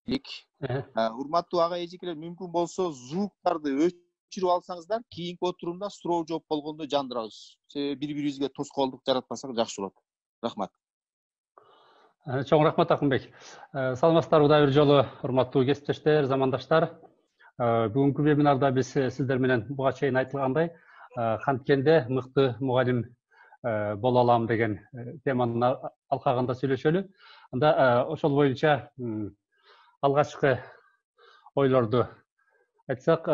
Урматтуу ага эжекелер, мүмкүн болсо звуктарды өчүрүп алсаңыздар, кийинки отурумда суроо жооп болгондо жандырабыз. Себеби бири-бирибизге тоскоолдук жаратпасак жакшы болот. Рахмат. Чоң рахмат Акынбек. Саламатсыздарбы дагы бир жолу, урматтуу кесиптештер, замандаштар. Бүгүнкү вебинарда биз сиздер менен буга чейин айтылгандай, канткенде мыкты мугалим боло алам деген теманын алкагында сүйлөшөлү. Анда ошол боюнча алгачкы ойлорду айтсак,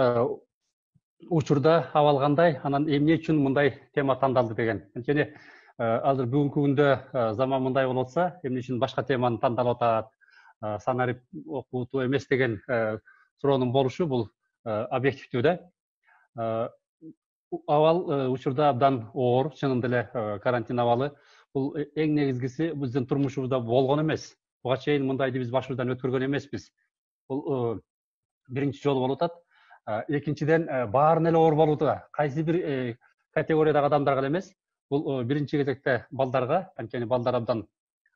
учурда абал кандай, анан эмне үчүн мындай тема тандалды деген. Анткени азыр бүгүнкү күндө заман мындай болуп атса, эмне үчүн башка теманы тандалып атат, санарип окутуу эмес деген суроонун болушу бул объективдүү да. Абал учурда абдан оор, чынында эле карантин абалы. Бул эң негизгиси биздин турмушубузда болгон эмес. Буга чейин мындайды биз башыбыздан өткөргөн эмеспиз. Бул биринчи жолу болуп атат. Экинчиден, баарын эле оор болууда. Кайсы бир категориядагы адамдарга эмес. Бул биринчи кезекте балдарга, анткени балдар абдан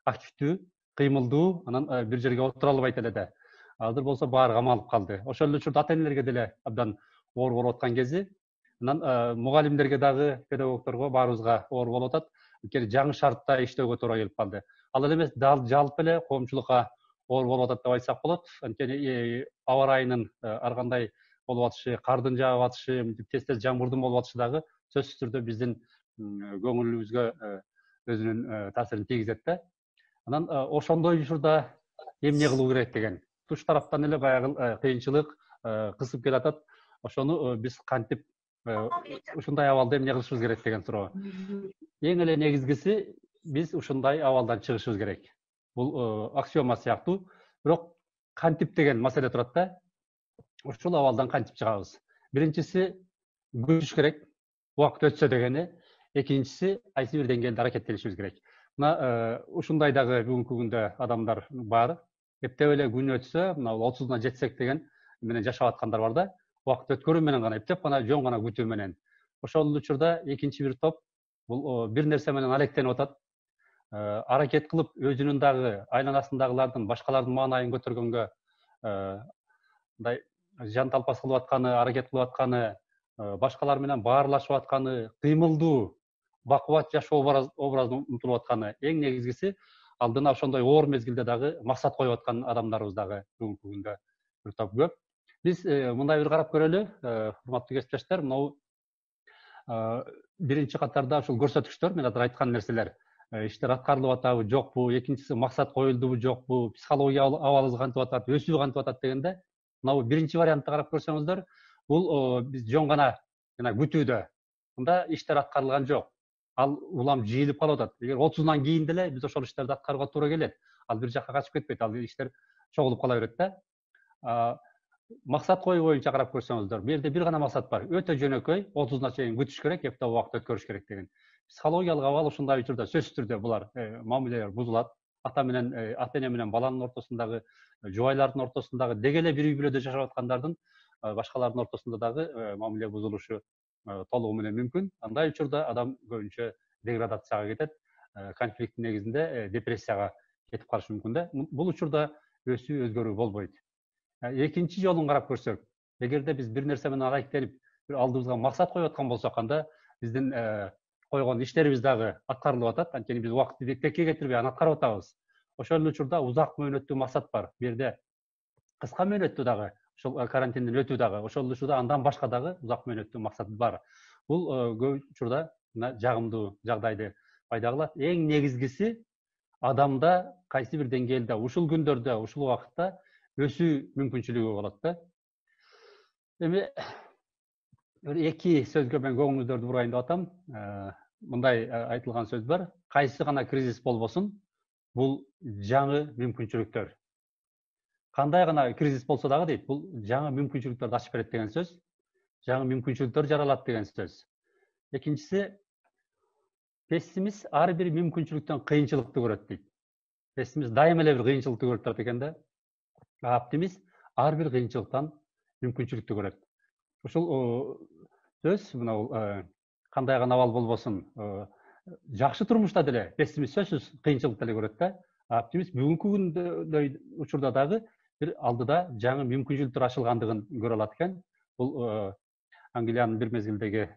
активдүү, кыймылдуу, анан бир жерге отура албайт эле да. Азыр болсо баары камалып калды. Ошол эле учурда ата энелерге деле абдан оор болуп аткан кези. Анан мугалимдерге дагы, педагогдорго баарыбызга оор болуп атат. Анткени жаңы шартта иштөөгө туура келип калды. Ал эле эмес, жалпы эле коомчулукка оор болуп атат деп айтсак болот. Анткени аба ырайынын ар кандай болуп атышы, кардын жаап атышы, тез жамгырдын болуп атышы дагы сөзсүз түрдө биздин көңүлүбүзгө өзүнүн таасирин тийгизет да. Анан ошондой учурда эмне кылуу керек деген. Туш тараптан эле баягы кыйынчылык кысып келатат. Ошону биз кантип ушундай абалда эмне кылышыбыз керек деген суроо. Эң эле негизгиси биз ушундай абалдан чыгышыбыз керек. Бул аксиома сыяктуу, бирок кантип деген маселе турат да. Ушул абалдан кантип чыгабыз? Биринчиси күтүш керек. Убакыт өтсө дегени. Экинчиси кайсы бир деңгээлде аракеттенишибиз керек. Мына ушундай дагы бүгүнкү күндө адамдар бар. Эптеп эле күн өтсө, мына 30-на жетсек деген менен жашап аткандар бар да. Убакыт өткөрүү менен гана, эптеп гана, жөн гана күтүү менен. Ошол учурда экинчи бир топ бул бир нерсе менен алектенип атат. Аракет кылып өзүнүн дагы айланасындагылардын, башкалардын маанайын көтөргөнгө мындай жан талпас кылып атканы, аракет кылып атканы, башкалар менен баарлашып атканы, кыймылдуу, бакубат жашоо образына умтулуп атканы. Эң негизгиси алдына ошондой оор мезгилде дагы максат коюп аткан адамдарыбыз дагы бүгүнкү күндө бир топ көп. Биз мындай бир карап көрөлү, урматтуу кесиптештер, могу биринчи катарда ушул көрсөтүчтөр, мен азыр айткан нерселер, иштер аткарылып атабы, жокпу, экинчиси максат коюлдубу, жокпу, психология абалыбыз кантип атат, өсүү кантип атат дегенде, мына биринчи вариантты карап көрсөңүздөр, бул биз жөн гана күтүүдө. Мында иштер аткарылган жок. Ал улам жыйылып калып атат. Эгер 30-нан кийин деле биз ошол иштерди аткарууга туура келет. Ал бир жакка качып кетпейт, ал иштер чогулуп кала берет да. Максат коюу боюнча карап көрсөңүздөр, бул жерде бир гана максат бар. Өтө жөнөкөй, 30-на чейин күтүш керек, эптеп убакыт өткөрүш керек деген. Психологиялык абал ушундай учурда сөзсүз түрдө булар мамилелер бузулат. Ата эне менен баланын ортосундагы, жубайлардын ортосундагы, деги эле бир үй бүлөдө жашап аткандардын башкалардын ортосунда дагы мамиле бузулушу толугу менен мүмкүн. Андай учурда адам көбүнчө деградацияга кетет, конфликттин негизинде депрессияга кетип калышы мүмкүн да. Бул учурда өсүү, өзгөрүү болбойт. Экинчи жолун карап көрсөк, эгерде биз бир нерсе менен алектенип, бир алдыбызга максат коюп аткан болсок, анда биздин койгон иштерибиз дагы аткарылып атат. Анткени биз убакытты текке кетирбей аны аткарып атабыз. Ошол эле учурда узак мөөнөттүү максат бар. Бу жерде кыска мөөнөттүү дагы, ошол карантинден өтүү дагы, ошол учурда андан башка дагы узак мөөнөттүү максат бар. Бул көп учурда жагымдуу жагдайды пайда кылат. Эң негизгиси адамда кайсы бир деңгээлде ушул күндөрдө, ушул убакытта өсүү мүмкүнчүлүгү болот да. Эми эки сөзгө мен көңүлүңүздөрдү бурайын деп атам. Мындай айтылган сөз бар. Кайсы гана кризис болбосун, бул жаңы мүмкүнчүлүктөр. Кандай гана кризис болсо дагы дейт, бул жаңы мүмкүнчүлүктөрдү ачып берет деген сөз. Жаңы мүмкүнчүлүктөр жаралат деген сөз. Экинчиси, пессимист ар бир мүмкүнчүлүктөн кыйынчылыкты көрөт дейт. Пессимист дайыма эле бир кыйынчылыкты көрүп турат экен да. Оптимист ар бир кыйынчылыктан мүмкүнчүлүктү көрөт. Ушул сөз мына кандай гана абал болбосун, жакшы турмушта деле пессимист сөзсүз кыйынчылык деле көрөт да. Оптимист бүгүнкү күндө учурда дагы bir алдыда жаңы мүмкүнчүлүктөр ачылгандыгын көрө алат экен. Бул Англиянын бир мезгилдеги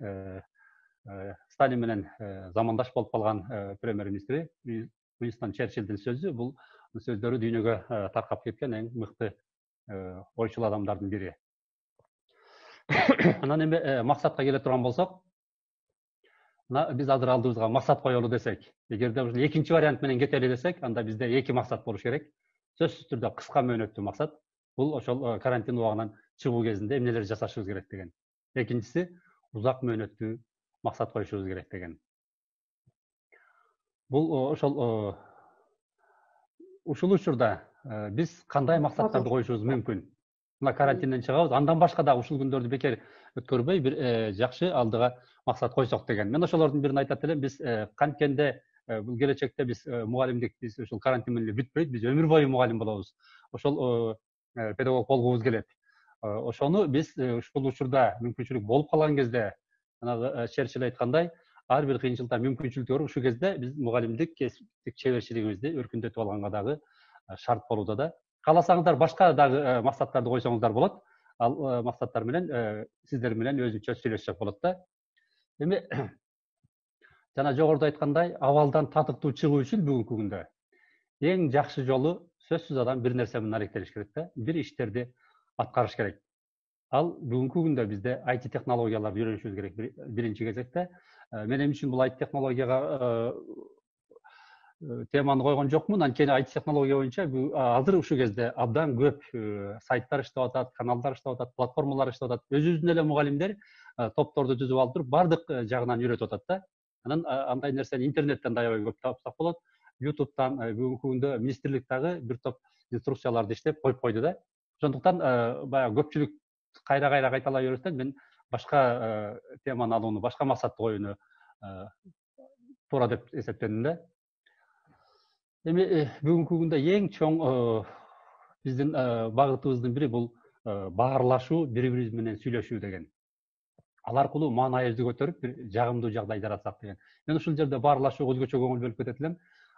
Сталин менен замандаш болуп калган премьер-министри Уинстон Черчиллдин сөзү. Бул сөздөрү дүйнөгө таркап кеткен эң мыкты ойчул адамдардын бири. Анан эми максатка келе турган болсок, биз азыр алдыбызга максат коелу десек, эгерде ушул экинчи вариант менен кетели десек, анда бизде эки максат болуш керек. Сөзсүз түрдө кыска мөөнөттүү максат. Бул ошол карантин убагынан чыгуу кезинде эмнелер жасашыбыз керек деген. Экинчиси узак мөөнөттүү максат коюшубуз керек деген. Бул ушул учурда биз кандай максаттарды коюшубуз мүмкүн? Мына карантинден чыгабыз, андан башка да ушул күндөрдү бекер өткөрбөй бир жакшы алдыга максат койсок деген. Мен ошолордун бирин айтат элем. Биз канткенде бул келечекте биз мугалимдик биз ушул карантин менен бүтпөйт, биз өмүр бою мугалим болобуз. Ошол педагог болгубуз келет. Ошону биз ушул учурда мүмкүнчүлүк болуп калган кезде, жанагы Черчилль айткандай, ар бир кыйынчылыкта мүмкүнчүлүк бар. Ушул кезде биз мугалимдик кесиптик чеберчилигибизди өркүндөтүп алганга дагы шарт болууда да. Кааласаңыздар башка дагы максаттарды койсоңуздар болот. Ал максаттар менен сиздер менен өзүнчө сүйлөшсөк болот да. Эми жана жогоруда айткандай, абалдан татыктуу чыгуу үчүн бүгүнкү күндө эң жакшы жолу сөзсүз адам бир нерсе менен аракеттениш керек да, бир иштерди аткарыш керек. Ал бүгүнкү күндө бизде IT технологияларды үйрөнүшүбүз керек биринчи кезекте. Мен үчүн бул IT технологияга теманы койгон жокмун. Анткени IT технология боюнча азыр ушул кезде абдан көп сайттар иштеп атат, каналдар иштеп атат, платформалар иштеп атат. Өзүбүздүн эле мугалимдер топторду түзүп алып туруп бардык жагынан үйрөтүп атат да. Анан андай нерсени интернеттен да аябай көп тапсак болот. YouTube'дан бүгүнкү күндө министрлик дагы бир топ инструкцияларды иштеп коюп койду да. Ошондуктан баягы көпчүлүк кайра кайталай бербестен мен башка теманы алууну, башка максатты коюуну туура деп эсептедим да. Эми бүгүнкү күндө эң чоң биздин багытыбыздын бири бул баарлашуу, бири-бирибиз менен сүйлөшүү деген. Ал аркылуу маанайыбызды көтөрүп, бир жагымдуу жагдай жаратсак деген. Мен ушул жерде баарлашууга өзгөчө көңүл бөлүп кетет элем.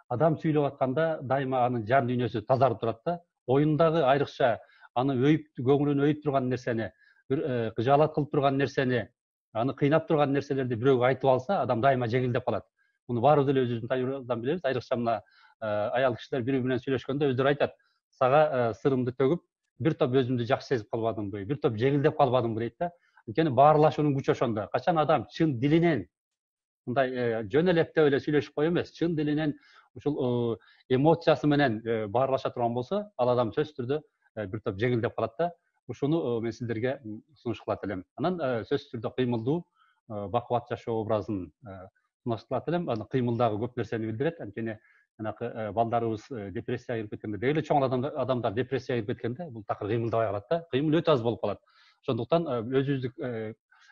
Адам сүйлөп атканда дайыма анын жан дүйнөсү тазарып турат да. Оюндагы айрыкча аны көңүлүн өйүп турган нерсени, бир кыжаалат кылып турган нерсени, аны кыйнап турган нерселерди бирөөгө айтып алса, адам дайыма жеңилдеп калат. Муну баарыбыз эле өзүбүздүн тажрыйбабыздан билебиз. Айрыкча мына аял кишилер бири менен сүйлөшкөндө өздөрү айтат: "Сага сырымды төгүп, бир топ өзүмдү жакшы сезип калбадымбы, бир топ жеңилдеп калбадымбы" дейт да. Анткени баарлашуунун күчү ошондо. Качан адам чын дилинен мындай жөн эле эптеп эле сүйлөшүп коюу эмес, чын дилинен ушул эмоциясы менен баарлаша турган болсо, ал адам сөзсүз түрдө бир топ жеңилдеп калат да. Ушуну мен сиздерге сунуш кылат элем. Анан сөзсүз түрдө кыймылдуу, бакубат жашоо образын сунуш кылат элем. Аны кыймыл дагы көп нерсени билдирет. Анткени жанакы балдарыбыз депрессияга кирип кеткенде, деги эле чоң адамдар депрессияга кирип кеткенде, бул такыр кыймылдабай калат да. Кыймыл өтө аз болуп калат. Ошондуктан өзүбүздү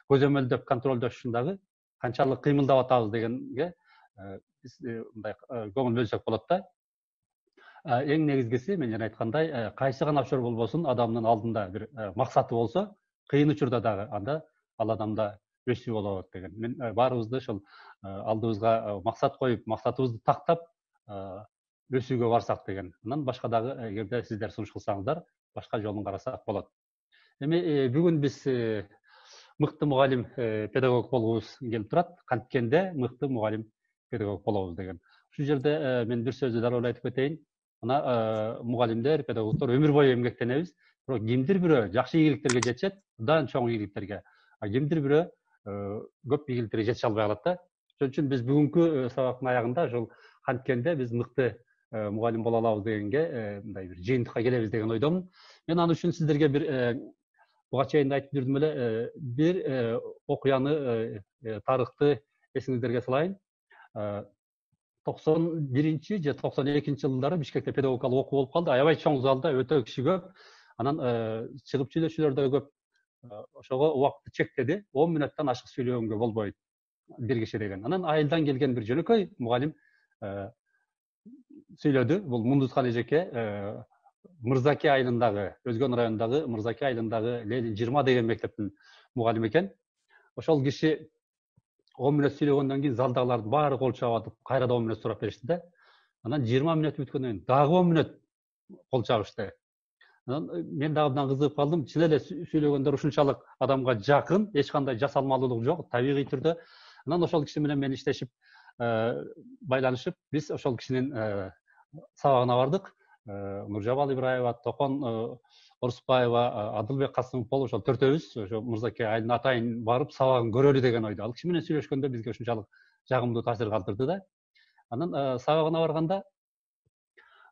көзөмөлдөп, контролдош үчүн дагы канчалык кыймылдап атабыз дегенге биз мындай көңүл бөлсөк болот да. Эң негизгиси мен жана айткандай, кайсы гана учур болбосун, адамдын алдында бир максаты болсо, кыйын учурда дагы анда ал адамда өсүү болот деген. Мен баарыбызды ошол алдыбызга максат коюп, максатыбызды тактап өсүүгө барсак деген. Анан башка дагы эгерде сиздер сунуш кылсаңыздар, башка жолун карасак болот. Эми бүгүн биз мыкты мугалим педагог болгубуз келип турат. Канткенде мыкты мугалим педагог болобуз деген. Ушул жерде мен бир сөздү дароо айтып кетейин. Мына мугалимдер, педагогдор өмүр бою эмгектенебиз. Бирок кимдир бирөө жакшы ийгиликтерге жетишет, абдан чоң ийгиликтерге. Кимдир бирөө көп ийгиликтерге жете албай калат да. Ошон үчүн биз бүгүнкү сабактын аягында ошол канткенде биз мыкты мугалим боло алабыз дегенге мындай бир жыйынтыкка келебиз деген ойдомун. Мен ал үчүн сиздерге бир буга чейин айтып жүрдүм эле, бир окуяны, тарыхты эсиңиздерге салайын. 91 же 92 жылдары Бишкекте педагогикалык окуу болуп калды. Аябай чоң залда өтө киши көп. Анан чыгып сүйлөшүүлөр да көп. Ошого убакытты чектеди. 10 мүнөттөн ашык сүйлөгөнгө болбойт бир киши деген. Анан айылдан келген бир жөнөкөй мугалим сүйлөдү. Бул Мундузхан эжеке Мырзаке айылындагы, Өзгөн районундагы Мырзаке айылындагы Ленин 20 деген мектептин мугалими экен. Ошол киши 10 мүнөт сүйлөгөндөн кийин залдагылардын баары кол чабып, кайра да 10 мүнөт сурап беришти да. Анан 20 мүнөт бүткөндөн кийин дагы 10 мүнөт кол чабышты. Мен дагы мындан кызыгып калдым. Чын эле сүйлөгөндөр ушунчалык адамга жакын, эч кандай жасалмалуулук жок, табигый түрдө. Анан ошол киши менен мен иштешип, байланышып, биз ошол кишинин сабагына бардык. Нуржабал Ибраева, Токон Орусбаева, Адылбек Касымов болуп ошол төртөөбүз ошо Мырзаке айылына атайын барып сабагын көрөлү деген ойдо. Ал киши менен сүйлөшкөндө бизге ушунчалык жагымдуу таасир калтырды да. Анан сабагына барганда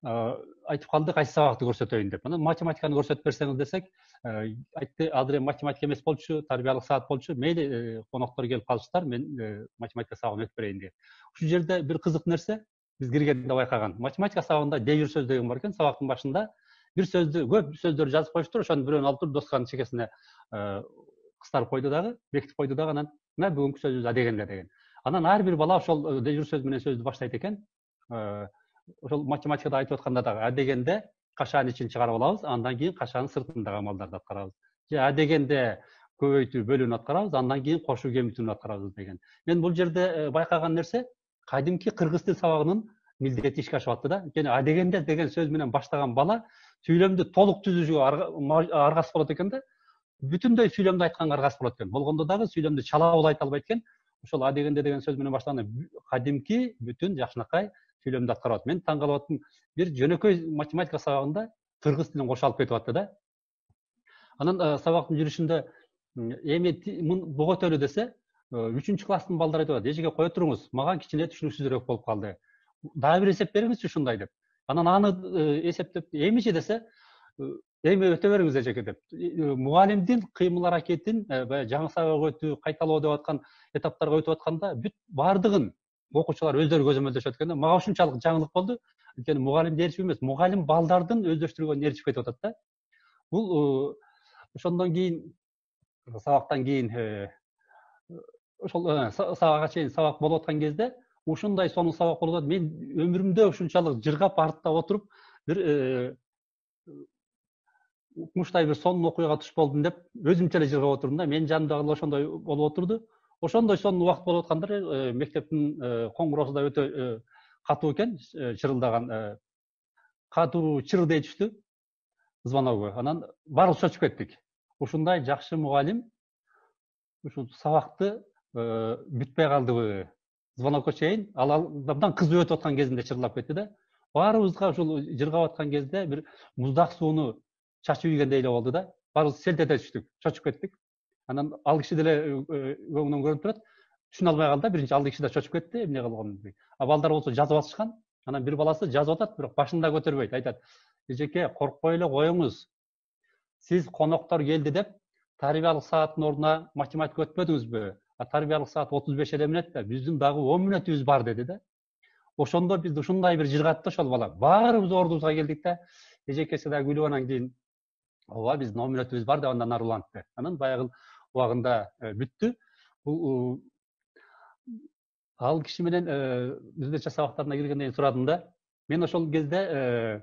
айтып калды кайсы сабакты көрсөтөйүн деп. Анан математиканы көрсөтүп берсеңиз десек, айтты азыр эми математика эмес болчу, тарбиялык саат болчу. Мейли коноктор келип калыштар, мен математика сабагын өтүп берейин деп. Ушул жерде бир кызык нерсе биз киргенде байкаган. Математика сабагында дежур сөз деген бар экен. Сабактын башында бир сөздү, көп сөздөрдү жазып коюштур, ошонун бирөөнү алып туруп досканын чекесине кыстарып койду дагы, бекитип койду дагы, анан мына бүгүнкү сөзүбүз адегенде деген. Анан ар бир бала ошол дежур сөз менен сөздү баштайт экен. Ошол математикада айтып атканда дагы адегенде кашаанын ичин чыгарып алабыз, андан кийин кашаанын сыртындагы амалдарды аткарабыз. Же адегенде көбөйтүү, бөлүүнү аткарабыз, андан кийин кошуу, кемитүүнү аткарабыз деген. Мен бул жерде байкаган нерсе кадимки кыргыз тил сабагынын милдети ишке ашып атты да. Анткени адегенде деген сөз менен баштаган бала сүйлөмдү толук түзүүгө аргасыз болот экен да. Бүтүндөй сүйлөмдү айтканга аргасыз болот экен. Болгондо дагы сүйлөмдү чалабыл айта албайт экен. Ошол адегенде деген сөз менен баштаганда кадимки бүтүн жакшынакай сүйлөмдү аткарат. Мен таң калып аттым. Бир жөнөкөй математика сабагында кыргыз тилин кошо алып кетип атты да. Анан сабактын жүрүшүндө эми буга өтөлү десе, 3-класстын балдары айтып атат. Эжеге кое туруңуз, мага кичине түшүнүксүзүрөөк болуп калды. Дагы бир эсеп бериңизчи ушундай деп. Анан аны эсептеп, эмичи десе, эми өтө бериңиз эжеке деп. Мугалимдин кыймыл аракетин баягы жаңы сабак өтүү, кайталоо деп аткан этаптарга өтүп атканда бүт бардыгын окуучулар өздөрү көзөмөлдөшөт экен да. Мага ушунчалык жаңылык болду. Анткени мугалимди ээрчип эмес, мугалим балдардын өздөштүргөнүн ээрчип кетип атат да. Бул ошондон кийин сабактан кийин ошол сабакка чейин сабак болуп аткан кезде ушундай сонун сабак болуп атат. Мен өмүрүмдө ушунчалык жыргап артта отуруп бир укмуштай бир сонун окуяга туш болдум деп өзүмчө эле жыргап отурдум да. Менин жанымдагылар ошондой болуп отурду. Ошондой сонун убакыт болуп атканда мектептин коңгуроосу да өтө катуу экен, чырылдаган. Катуу чыр дей түштү звоногу. Анан баарыбыз чочуп кеттик. Ушундай жакшы мугалим ушул сабакты бүтпөй калдыбы? Звонокко чейин ал абдан кызып өтүп аткан кезинде чырлап кетти да. Баарыбызга ушул жыргап аткан кезде бир муздак сууну чачып ийгендей эле болду да. Баарыбыз селт эте түштүк, чочуп кеттик. Анан ал киши деле көңүнөн көрүнүп турат. Түшүнө албай калды. Биринчи ал киши да чочуп кетти, эмне кылганын. А балдар болсо жазып атышкан. Анан бир баласы жазып атат, бирок башында көтөрбөйт. Айтат: "Эжеке, коркпой эле коюңуз. Сиз коноктор келди деп тарбиялык сааттын ордуна математика өтпөдүңүзбү? А тарбиялык саат 35 эле мүнөт да, биздин дагы 10 мүнөтүбүз бар" деди да. Ошондо бизди ушундай бир жыргатты ошол бала. Баарыбыз ордубузга келдик да. Эжекеси да күлүп анан кийин "Ооба, биздин 10 мүнөтүбүз бар" деп андан ары улантты. Анан баягы убагында бүттү. Бул ал киши менен өзбекче сабактарына киргенден кийин сурадым да. Мен ошол кезде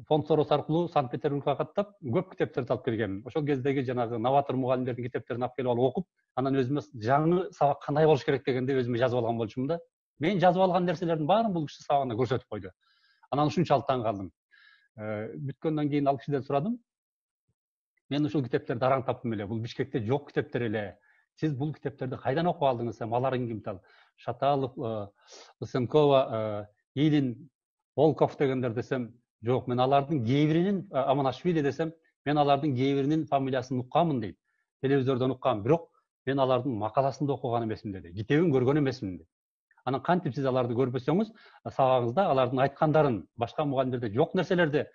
фонд Сорос аркылуу Санкт-Петербургга каттап көп китептерди алып келгем. Ошол кездеги жанагы новатор мугалимдердин китептерин алып келип алып окуп, анан өзүмө жаңы сабак кандай болуш керек дегенди өзүмө жазып алган болчумун да. Мен жазып алган нерселердин баарын бул киши сабагында көрсөтүп койду. Анан ушунчалык таң калдым. Бүткөндөн кийин ал кишиден сурадым. Мен ушул китептерди араң таптым эле. Бул Бишкекте жок китептер эле. Сиз бул китептерди кайдан окуп алдыңыз десем, аларың ким? Шаталов, Лысенкова, Илин, Волков дегендер десем, жок, мен алардын кээ биринин, Аманашвили десем, мен алардын кээ биринин фамилиясын укканмын дейт. Телевизордон уккам, бирок мен алардын макаласын да окуган эмесмин деди. Китебин көргөн эмесмин деди. Анан кантип сиз аларды көрбөсөңүз, сабагыңызда алардын айткандарын, башка мугалимдерде жок нерселерди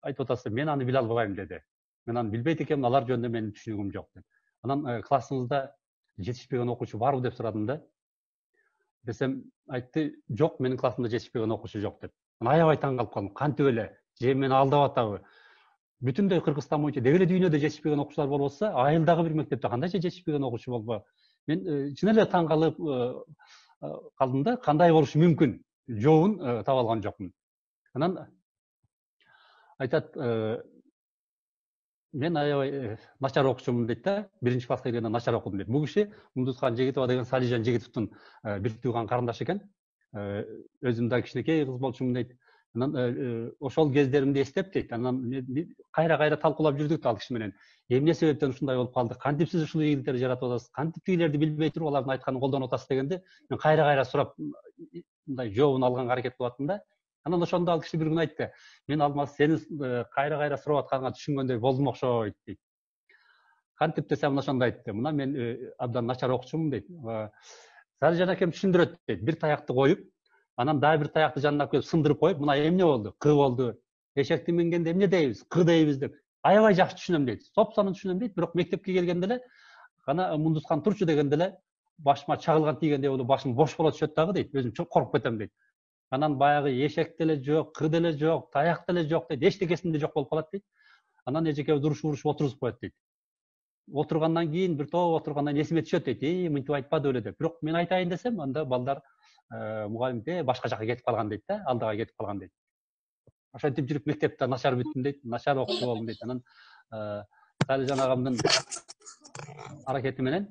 айтып атасыз, мен аны биле албайм деди. Мен аны билбейт экенмин, алар жөнүндө менин түшүнүгүм жок деди. Анан классыңызда жетишпеген окуучу барбы деп сурадым да. Десем, айтты, жок, менин классымда жетишпеген окуучу жок деп. Анан аябай таң калып калдым. Кантип эле? Же мени алдап атабы? Бүтүндөй Кыргызстан боюнча деги эле дүйнөдө жетишпеген окуучулар болуп атса, айылдагы бир мектепте кандайча жетишпеген окуучу болбойт? Мен чын эле таң калып калдым да, кандай болушу мүмкүн? Жообун таба алган жокмун. Анан айтат, мен аябай начар окуучумун дейт да. Биринчи класска киргенде начар окудум дейт. Бул киши Мундускан Жегитова деген Салижан Жегитовдун бир тууган карындашы экен. Өзүм да кичинекей кыз болчумун дейт. Анан ошол кездеримди эстеп дейт. Анан кайра талкуулап жүрдүк ал киши менен. Эмне себептен ушундай болуп калды? Кантип сиз ушул ийгиликтерди жаратып атасыз? Кантип тигилерди билбей туруп алардын айтканын колдонуп атасыз дегенде, мен кайра сурап мындай жообун алганга аракет кылып аттым да. Анан ошондо ал киши бир күнү айтты. Мен Алмаз сени кайра сурап атканга түшүнгөндөй болдум окшойт дейт. Кантип десем ошондо айтты. Мына мен абдан начар окуучумун дейт. Салижан акем түшүндүрөт дейт. Бир таякты коюп, анан дагы бир таякты жанына коюп сындырып коюп, мына эмне болду? Кы болду. Эшекти мингенде эмне дейбиз? Кы дейбиз деп. Аябай жакшы түшүнөм дейт. Сопсонун түшүнөм дейт. Бирок мектепке келгенде эле гана Мундускан турчу дегенде эле башыма чагылган тийгендей болуп, башым бош болот түшөт дагы дейт. Өзүм коруп кетем дейт. Анан баягы эшек деле жок, кы деле жок, таяк деле жок дейт. Эчтекесинде жок болуп калат дейт. Анан эжекебиз урушуп отургузуп коет дейт. Отургандан кийин бир топ отургандан эсиме түшөт дейт. Мынтип айтпады эле деп. Бирок мен айтайын десем, анда балдар мугалим башка жака кетип калган дейт да, алдыга кетип калган дейт. Ошентип жүрүп мектепте начар бүттүм дейт, начар окуучу болдум дейт. Анан Салижан агамдын аракети менен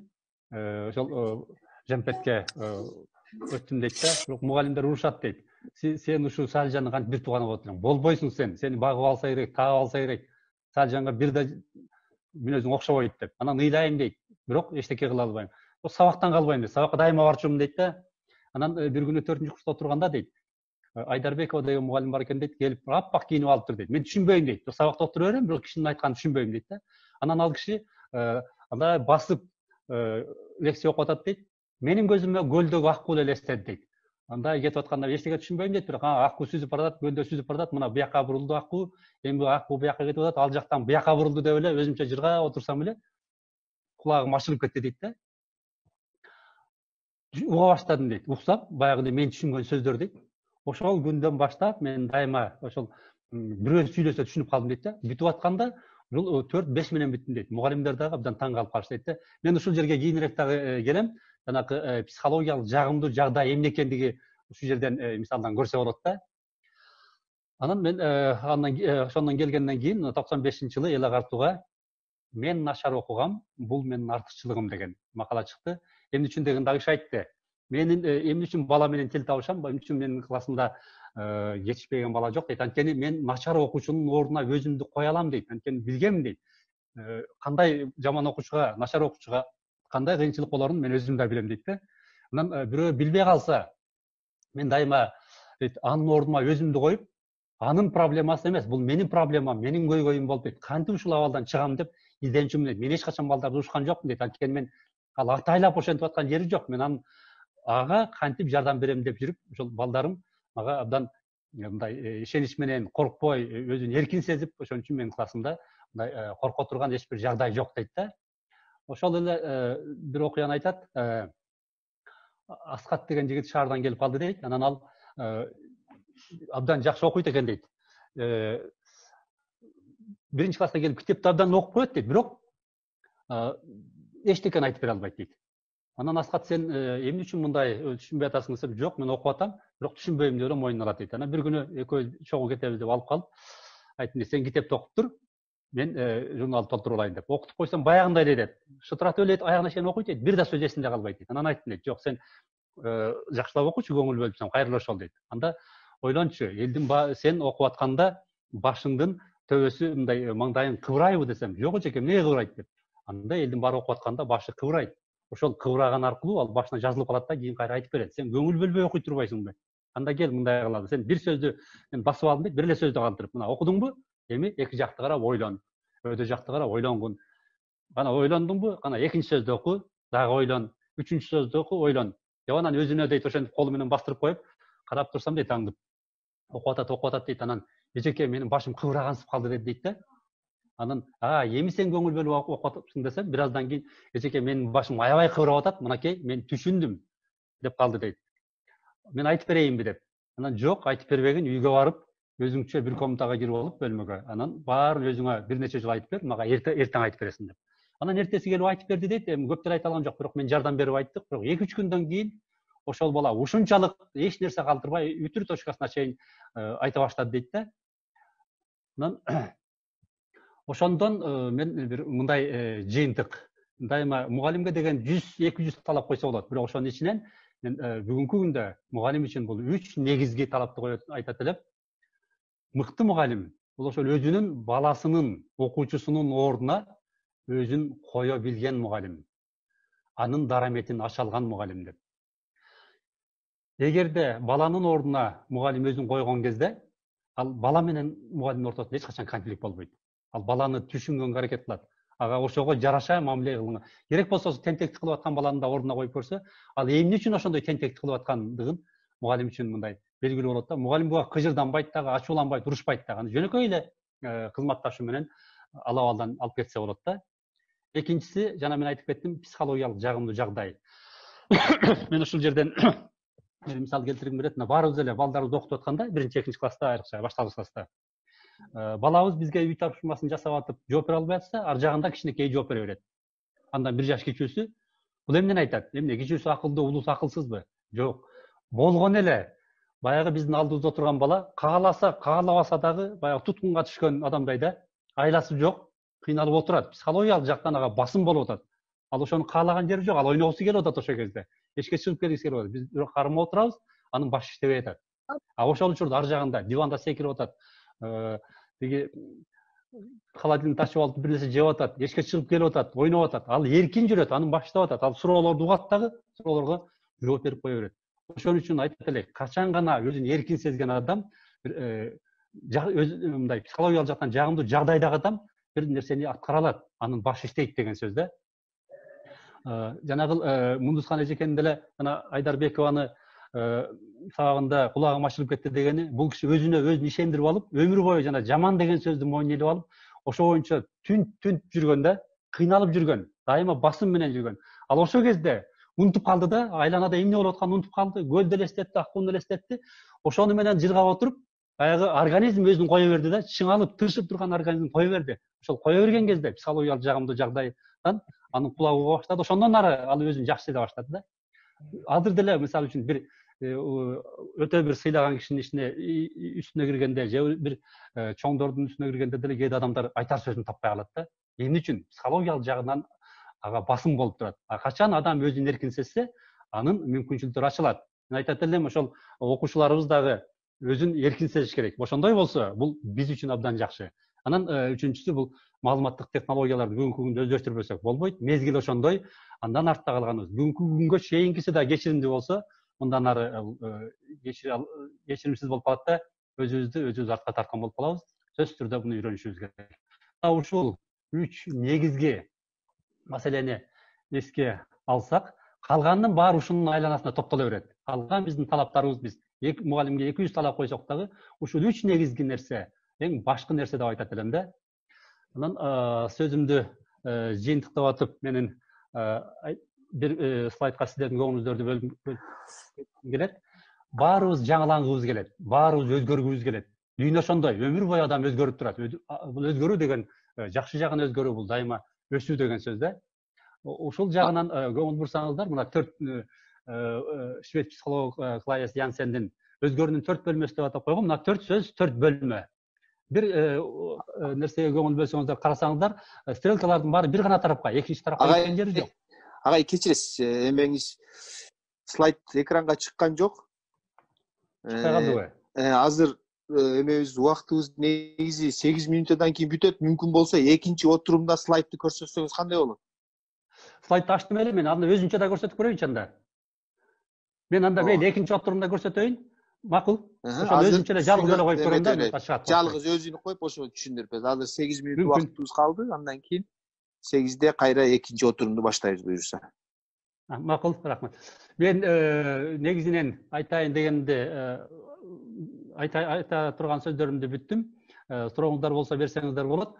ошол жемпетке өттүм дейт да. Бирок мугалимдер урушат дейт. Сен ушу Салижандын кантип бир тууганы болуп атасың? Болбойсуң сен. Сени багып алса керек, таап алса керек. Салижанга бир да мүнөзүң окшобойт деп. Анан ыйлайм дейт. Бирок эчтеке кыла албайм. Сабактан калбайм дейт. Сабакка дайыма барчумун дейт да. Анан бир күнү 4-курста отурганда дейт. Айдарбекова деген мугалим бар экен дейт, келип аппак кийинип алыптыр дейт. Мен түшүнбөйм дейт. Сабакта отура берем, бирок кишинин айтканын түшүнбөйм дейт да. Анан ал киши андай басып лекция окуп атат дейт. Менин көзүмө көлдөгү ак куу элестеди дейт. Андай кетип атканда эчтеке түшүнбөйм дейт, бирок ак куу сүзүп баратат, көлдө сүзүп баратат. Мына буяка бурулду ак куу, эми ак куу буяка кетип атат, ал жактан буяка бурулду деп эле өзүмчө жыргап отурсам эле кулагым ачылып кетти дейт да. Уга баштадым дейт. Уксам, баягыдай мен түшүнгөн сөздөр дейт. Ошол күндөн баштап мен дайыма ошол бирөө сүйлөсө түшүнүп калдым дейт да. Бүтүп атканда ушул 4-5 менен бүттүм дейт. Мугалимдер дагы абдан таң калып калышты дейт да. Мен ушул жерге кийинирээк дагы келем. Жанагы психологиялык жагымдуу жагдай эмне экендиги ушул жерден мисалдан көрсө болот да. Анан мен ошондон келгенден кийин 95-жылы Эл Агартууга мен начар окугам, бул менин артыкчылыгым деген макала чыкты. Эмне үчүн деген дагы айтты. Менин эмне үчүн бала менен тил табышам, эмне үчүн менин классымда жетишпеген бала жок дейт. Анткени мен начар окуучунун ордуна өзүмдү кое алам дейт. Анткени билгем дейт. Кандай жаман окуучуга, начар окуучуга кандай кыйынчылык болорун мен өзүм да билем дейт да. Анан бирөө билбей калса, мен дайыма анын ордуна өзүмдү коюп, анын проблемасы эмес, бул менин проблемам, менин көйгөйүм болуп дейт. Кантип ушул абалдан чыгам деп изденчүмүн дейт. Мен эч качан балдарды урушкан жокмун дейт. Анткени мен ал атайлап ошентип аткан жери жок. Мен ага кантип жардам берем деп жүрүп, ошол балдарым мага абдан мындай ишенич менен коркпой, өзүн эркин сезип, ошон үчүн менин классымда мындай корко турган эч бир жагдай жок дейт да. Ошол эле бир окуяны айтат. Аскат деген жигит шаардан келип калды дейт. Анан ал абдан жакшы окуйт экен дейт. Биринчи класста келип китепти абдан окуп коет дейт, бирок эчтекени айтып бере албайт дейт. Анан Аскат, сен эмне үчүн мындай түшүнбөй атасың десем, жок, мен окуп атам, бирок түшүнбөйм деп эле мойнуна алат дейт. Анан бир күнү экөөбүз чогуу кетебиз деп алып калып, айттым, сен китепти окуп тур, мен журналды толтуруп алайын деп. Окутуп койсом баягындай эле дейт. Шытыратып эле аягына чейин окуйт дейт, бир да сөз эсинде калбайт дейт. Анан айттым дейт, жок, сен жакшылап окучу, көңүл бөлүпсүң, кайрылышол дейт. Анда ойлончу, сен окуп атканда башыңдын төбөсү мындай маңдайың кыбырайбы десем, жок эжеке, эмне кыбырайт деп. Анда элдин баары окуп атканда башы кыбырайт. Ошол кыбыраган аркылуу ал башына жазылып калат да, кийин кайра айтып берет. Сен көңүл бөлбөй окуй турбайсыңбы? Анда кел мындай кылалы. Сен бир сөздү мен басып алдым дейт, бир эле сөздү калтырып. Мына окудуңбу? Эми эки жакты карап ойлон. Өтө жакты карап ойлонгун. Кана ойлондуңбу? Кана экинчи сөздү оку, дагы ойлон. Үчүнчү сөздү оку, ойлон. Деп анан өзүнө дейт ошентип колу менен бастырып коюп, карап турсам дейт аңдып. Окуп атат дейт. Анан эжеке, менин башым кыбырагансып калды дейт да. Анан эми сен көңүл бөлүп окуп атасың десем, бир аздан кийин эжеке, менин башым аябай кыбырап атат, мынакей мен түшүндүм деп калды дейт. Мен айтып берейинби деп. Анан жок, айтып бербегин, үйгө барып өзүңчө бир комнатага кирип алып бөлмөгө. Анан баарын өзүңө бир нече жыл айтып бер, мага эртең айтып бересиң деп. Анан эртеси келип айтып берди дейт. Эми көптөр айта алган жок, бирок мен жардам берип айттык. Бирок 2-3 күндөн кийин ошол бала ушунчалык эч нерсе калтырбай үтүр точкасына чейин айта баштады дейт да. Анан ошондон мен бир мындай жыйынтык, дайыма мугалимге деген 100-200 талап койсо болот. Бирок ошонун ичинен мен бүгүнкү күндө мугалим үчүн бул 3 негизги талапты коюп айтат элем. мыкты мугалим бул ошол өзүнүн баласынын, окуучусунун ордуна өзүн кое билген мугалим. Анын дараметин ача алган мугалим деп. Эгерде баланын ордуна мугалим өзүн койгон кезде, ал бала менен мугалимдин ортосунда эч качан конфликт болбойт. Ал баланы түшүнгөнгө аракет кылат. Ага ошого жараша мамиле кылган. Керек болсо тентектик кылып аткан баланы да ордуна коюп көрсө, ал эмне үчүн ошондой тентектик кылып аткандыгын мугалим үчүн мындай белгилүү болот да. Мугалим буга кыжырданбайт дагы, ачууланбайт, урушпайт дагы. Жөнөкөй эле кызматташы менен ала балдан алып кетсе болот да. Экинчиси, жана мен айтып кеттим, психологиялык жагымдуу жагдай. Мен ушул жерден bir misal keltirgim келет. Мына баарыбыз эле балдарыбызды окутуп атканда, 1-2 класста, айрыкча башталгыч класста, балабыз бизге үй тапшырмасын жасап атып, жооп бере албай атса, ар жагында кичинекей жооп бере берет. Андан 1 жаш кичүүсү бул эмнени айтат? Эмне кичүүсү акылдуу, улуусу акылсызбы? Жок. Болгон эле баягы биздин алдыбызда отурган бала кааласа, каалабаса дагы баягы туткунга түшкөн адамдай да, айласы жок, кыйналып отурат. Психологиялык жактан ага басым болуп атат. Ал ошону каалаган жери жок, ал ойногусу келип атат ошол кезде. Эчке чыгып келгиси келип атат. Биз бирок кармап отурабыз, анын башы иштебей атат. Ошол учурда ар жагында диванда секирип атат. Тиги холодильник ачып алып бир нерсе жеп атат, эчке чыгып келип атат, ойноп атат. Ал эркин жүрөт, анын башы иштеп атат. Ал суроолорду угат дагы, суроолорго жооп берип кое берет. Ошон үчүн айтат элек, качан гана өзүн эркин сезген адам, мындай психологиялык жактан жагымдуу жагдайдагы адам бир нерсени аткара алат, анын башы иштейт деген сөз да. Жанагы Мундусхан эжекенин деле жана Айдарбекованы сабагында кулагым ачылып кетти дегени, бул киши өзүн ишендирип алып, өмүр бою жана жаман деген сөздү мойнуна илип алып, ошо боюнча түнт жүргөн да, кыйналып жүргөн, дайыма басым менен жүргөн. Ал ошол кезде унутуп калды да, айланада эмне болуп атканын унутуп калды, көлдү элестетти, аккууну элестетти. Ошону менен жыргап отуруп, баягы организм өзүн кое берди да, чыңалып, тыршып турган организм кое берди. Ошол кое берген кезде психологиялык жагымдуу жагдайдан анын кулагы уга баштады. Ошондон ары ал өзүн жакшы сезе баштады да. Азыр деле мисалы үчүн бир өтө бир сыйлаган кишинин ишине үстүнө киргенде, же бир чоңдордун үстүнө киргенде деле кээде адамдар айтар сөзүн таппай калат да. Эмне үчүн? Психологиялык жагынан ага басым болуп турат. Качан адам өзүн эркин сезсе, анын мүмкүнчүлүктөрү ачылат. Мен айтат элем, ошол окуучуларыбыз дагы өзүн эркин сезиш керек. Ошондой болсо, бул биз үчүн абдан жакшы. Анан үчүнчүсү бул маалыматтык технологияларды бүгүнкү күндө өздөштүрбөсөк болбойт. Мезгил ошондой, андан артта калганыбыз. Бүгүнкү күнгө чейинкиси да кечиримдүү болсо, мындан ары кечиримсиз болуп калат да, өзүбүздү артка тарткан болуп калабыз. Сөзсүз түрдө буну үйрөнүшүбүз керек. Ушул 3 негизги маселени эске алсак, калганынын баары ушунун айланасында топтоло берет. Калган биздин талаптарыбыз, биз мугалимге 200 талап койсок дагы, ушул 3 негизги нерсе эң башкы нерсе деп айтат элем да. Анан сөзүмдү жыйынтыктап атып, менин бир слайдка сиздердин көңүлүңүздөрдү бөлгүм келет. Баарыбыз жаңылангыбыз келет, баарыбыз өзгөргүбүз келет. Дүйнө ошондой, өмүр бою адам өзгөрүп турат. Бул өзгөрүү деген жакшы жагын өзгөрүү, бул дайыма өсүү деген сөз да. Ушул жагынан көңүл бурсаңыздар, мына 4 швед психолог Клайс Янсендин өзгөрүүнүн 4 бөлмөсү деп атап койгон. Мына 4 сөз, 4 бөлмө. Бир нерсеге көңүл бөлсөңүздөр, карасаңыздар, стрелкалардын баары бир гана тарапка, экинчи тарапка кеткен жери жок. Агай, кечиресиз, эмеңиз слайд экранга чыккан жок. Чыкпай калдыбы? Азыр эмебиз убактыбыз негизи 8 мүнөттөн кийин бүтөт. Мүмкүн болсо экинчи отурумда слайдты көрсөтсөңүз кандай болот? Слайдты ачтым эле мен, аны өзүнчө да көрсөтүп көрөйүнчү анда. Мен анда мейли экинчи отурумда көрсөтөйүн. Макул. Ошол өзүнчө эле жалгыз эле коюп көрөм да. Жалгыз өзүнү коюп ошо түшүндүрүп. Азыр 8 мүнөт убактыбыз калды. Андан кийин 8де кайра экинчи отурумду баштайбыз буюрса. Макул, рахмат. Мен негизинен айтайын дегенде айта турган сөздөрүмдү бүттүм. Сурооңуздар болсо берсеңиздер болот.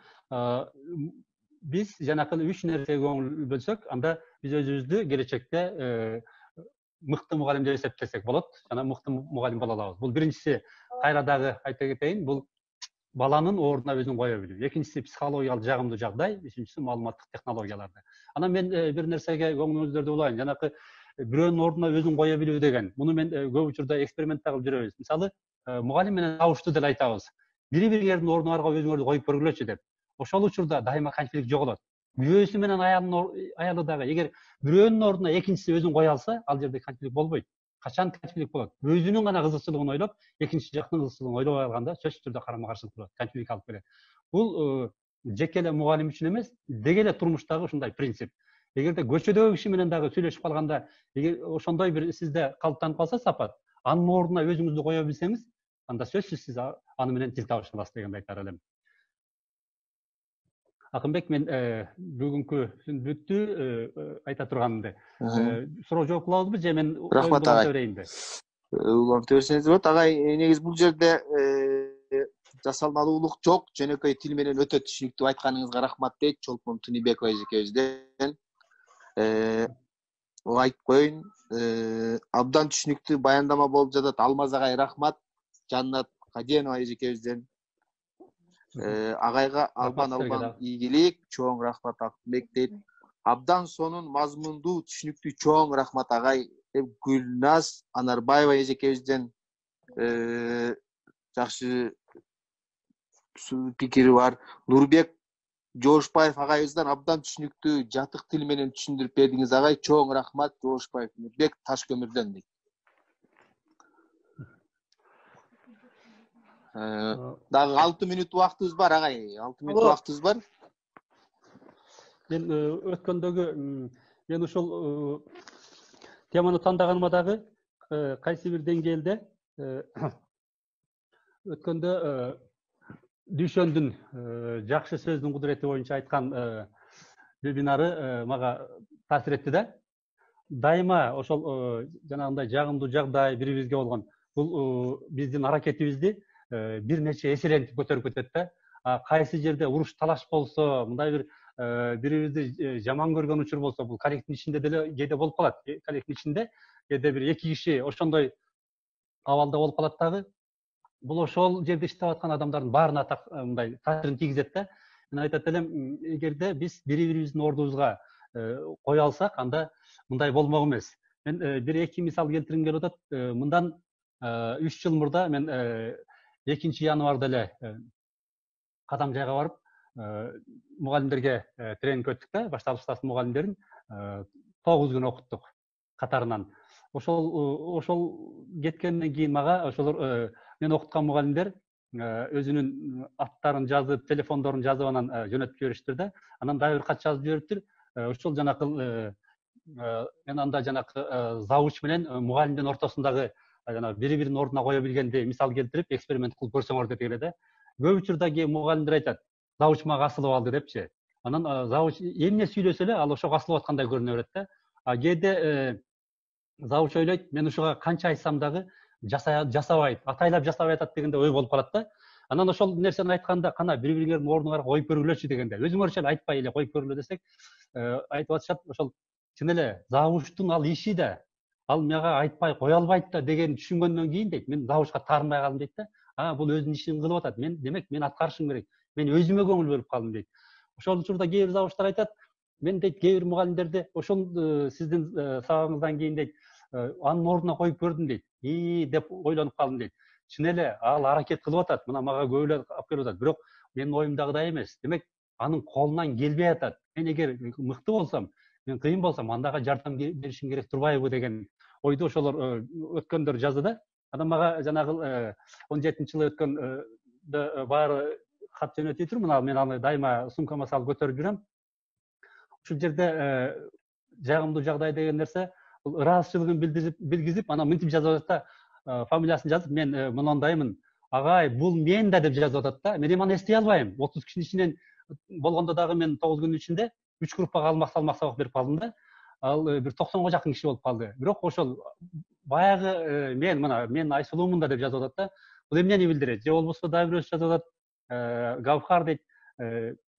Биз жанакы 3 нерсеге көңүл бөлсөк, анда биз өзүбүздү келечекте мыкты мугалим деп эсептесек болот, жана мыкты мугалим боло алабыз. Бул биринчиси, кайра дагы айта кетейин, бул баланын ордуна өзүн кое билүү. Экинчиси жагымдуу жагдай, үчүнчүсү маалыматтык технологияларды. Анан мен бир нерсеге көңүлүңүздөрдү булайын. Жанакы бирөөнүн ордуна өзүн кое билүү деген, муну мен көп учурда эксперимент кылып жүрөбүз. Мисалы, мугалим менен табыштуу деле айтабыз. Бири-бириңердин ордуңарга өзүңөрдү коюп көргүлөчү деп. Ошол учурда дайыма конфликт жоголот. Бирөөсү менен аялы дагы, эгер бирөөнүн ордуна экинчиси өзүн кое алса, ал жерде конфликт болбойт. качан канчылык болот? Өзүнүн гана кызыкчылыгын ойлоп, экинчи жактын кызыкчылыгын ойлобой калганда сөзсүз түрдө карама-каршылык болот, канчылык алып келет. Бул жеке эле мугалим үчүн эмес, деги эле турмуштагы ушундай принцип. Эгерде көчөдөгү киши менен дагы сүйлөшүп калганда, эгер ошондой бир сизде калыптанып калса сапат, анын ордуна өзүңүздү кое билсеңиз, анда сөзсүз сиз аны менен тил табыша аласыз дегенди айтар элем. Акынбек, мен бүгүнкү бүттү, айта турганымды суроо жооп кылабызбы же мен Рахмат, уланта агай. берейинби? Уланта берсеңиз болот. Агай, негизи бул жерде жасалмалуулук жок, жөнөкөй тил менен өтө түшүнүктүү айтканыңызга рахмат дейт Чолпон Тунибекова эжекебизден. Айтып коеюн, абдан түшүнүктүү баяндама болуп жатат. Алмаз агай рахмат, Жаннат Каденова эжекебизден. Агайга албан ийгилик, чоң рахмат Акынбек дейт. Абдан сонун мазмундуу, түшүнүктүү, чоң рахмат агай. Гүлназ Анарбаева эжекебизден жакшы пикири бар. Нурбек Жоошбаев агайыбыздан абдан түшүнүктүү, жатык тил менен түшүндүрүп бердиңиз агай. Чоң рахмат Жоошбаев Нурбек Таш көмүрдөн дейт. Дагы 6 мүнөт убактыбыз бар агай. 6 мүнөт убактыбыз бар. Мен өткөндөгү мен ушул теманы тандаганыма дагы кайсы бир деңгээлде өткөндө Дүйшөндүн жакшы сөздүн кудурети боюнча айткан вебинары мага таасир этти да. Дайыма ошол жанагындай жагымдуу жагдай бири-бирибизге болгон бул биздин аракетибизди бир нече эселентип көтөрүп кетет да. Кайсы жерде уруш талаш болсо, мындай бир бири-бирибизди жаман көргөн учур болсо, бул коллективдин ичинде деле кээде болуп калат. Коллективдин ичинде кээде бир эки киши ошондой абалда болуп калат дагы. Бул ошол жерде иштеп аткан адамдардын баарына мындай таасирин тийгизет да. Мен айтат элем, эгерде биз бири-бирибиздин ордубузга кое алсак, анда мындай болмок эмес. Мен бир эки мисал келтиргим келип атат. Мындан 3 жыл мурда мен 2 январда эле Кадам жайга барып, мугалимдерге тренинг өттүк да, башталыш класстын мугалимдерин 9 күн окуттук катарынан. Ошол кеткенден кийин мага ошолор мен окуткан мугалимдер өзүнүн аттарын жазып, телефондорун жазып анан жөнөтүп жибериштир да. Анан дагы бир кат жазып жибериптир. Ошол жанакы мен анда жанакы завуч менен мугалимдин ортосундагы жанагы бири-биринин ордуна кое билгенди мисал келтирип, эксперимент кылып көрсөңөр деп эле. Көп учурда кээ мугалимдер айтат, завуч мага асылып алды депчи. Анан завуч эмне сүйлөсө эле ал ошого асылып аткандай көрүнө берет да. Кээде завуч ойлойт, мен ушуга канча айтсам дагы жасабайт, атайлап жасабай атат дегенде ой болуп калат да. Анан ошол нерсени айтканда, кана бири-бириңердин ордуңарга коюп көргүлөчү дегенде, өзүңөрчө эле айтпай эле коюп көргүлө десек, айтып атышат, ошол чын эле завучтун ал иши да, ал мага айтпай кое албайт да деген түшүнгөндөн кийин дейт, мен завучка таарынбай калдым дейт да. Бул өзүнүн ишин кылып атат. Мен демек мен аткарышым керек. Мен өзүмө көңүл бөлүп калдым дейт. Ошол учурда кээ бир завучтар айтат, мен дейт кээ бир мугалимдерди ошол сиздин сабагыңыздан кийин дейт, анын ордуна коюп көрдүм дейт. Деп ойлонуп калдым дейт. Чын эле ал аракет кылып атат, мына мага көп эле алып келип атат. Бирок менин оюмдагыдай эмес. Демек анын колунан келбей атат. Мен эгер мыкты болсом, мен кыйын болсом, андага жардам беришим керек турбайбы деген ойду ошолор өткөндөр жазды да. Анан мага жанагы 17-жылы өткөндө баары кат жөнөтүп туруп, мына мен аны дайыма сумкама салып көтөрүп жүрөм. Ушул жерде жагымдуу жагдай деген нерсе, ыраазычылыгын билгизип, анан мынтип жазып атат да, фамилиясын жазып, мен мынандаймын, агай, бул мен да деп жазып атат да. Мен эми аны эстей албайм. 30 кишинин ичинен болгондо дагы мен 9 күнүн ичинде 3 группага алмак сабак берип калдым да. Ал бир 90га жакын киши болуп калды. Бирок ошол баягы мен Айсулуумун да деп жазып атат да. Бул эмнени билдирет? Же болбосо дагы бирөөсү жазып атат, Гавхар дейт,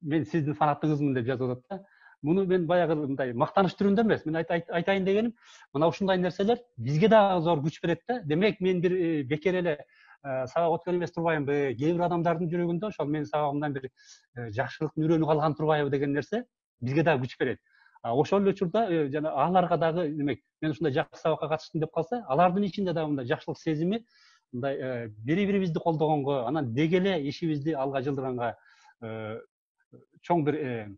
мен сиздин фанатыңызмын деп жазып атат да. Муну мен баягы мындай мактаныш түрүндө эмес, мен айтайын дегеним, мына ушундай нерселер бизге дагы зор күч берет да. Демек мен бир бекер эле сабак өткөн эмес турбаймынбы? Кээ бир адамдардын жүрөгүндө ошол менин сабагымдан бир жакшылыктын үрөнү калган турбайбы деген нерсе бизге дагы күч берет. Ошол эле учурда жана аларга дагы демек мен ушундай жакшы сабакка катыштым деп калса, алардын ичинде дагы мындай жакшылык сезими, мындай бири-бирибизди колдогонго, анан деги эле ишибизди алга жылдыранга чоң бир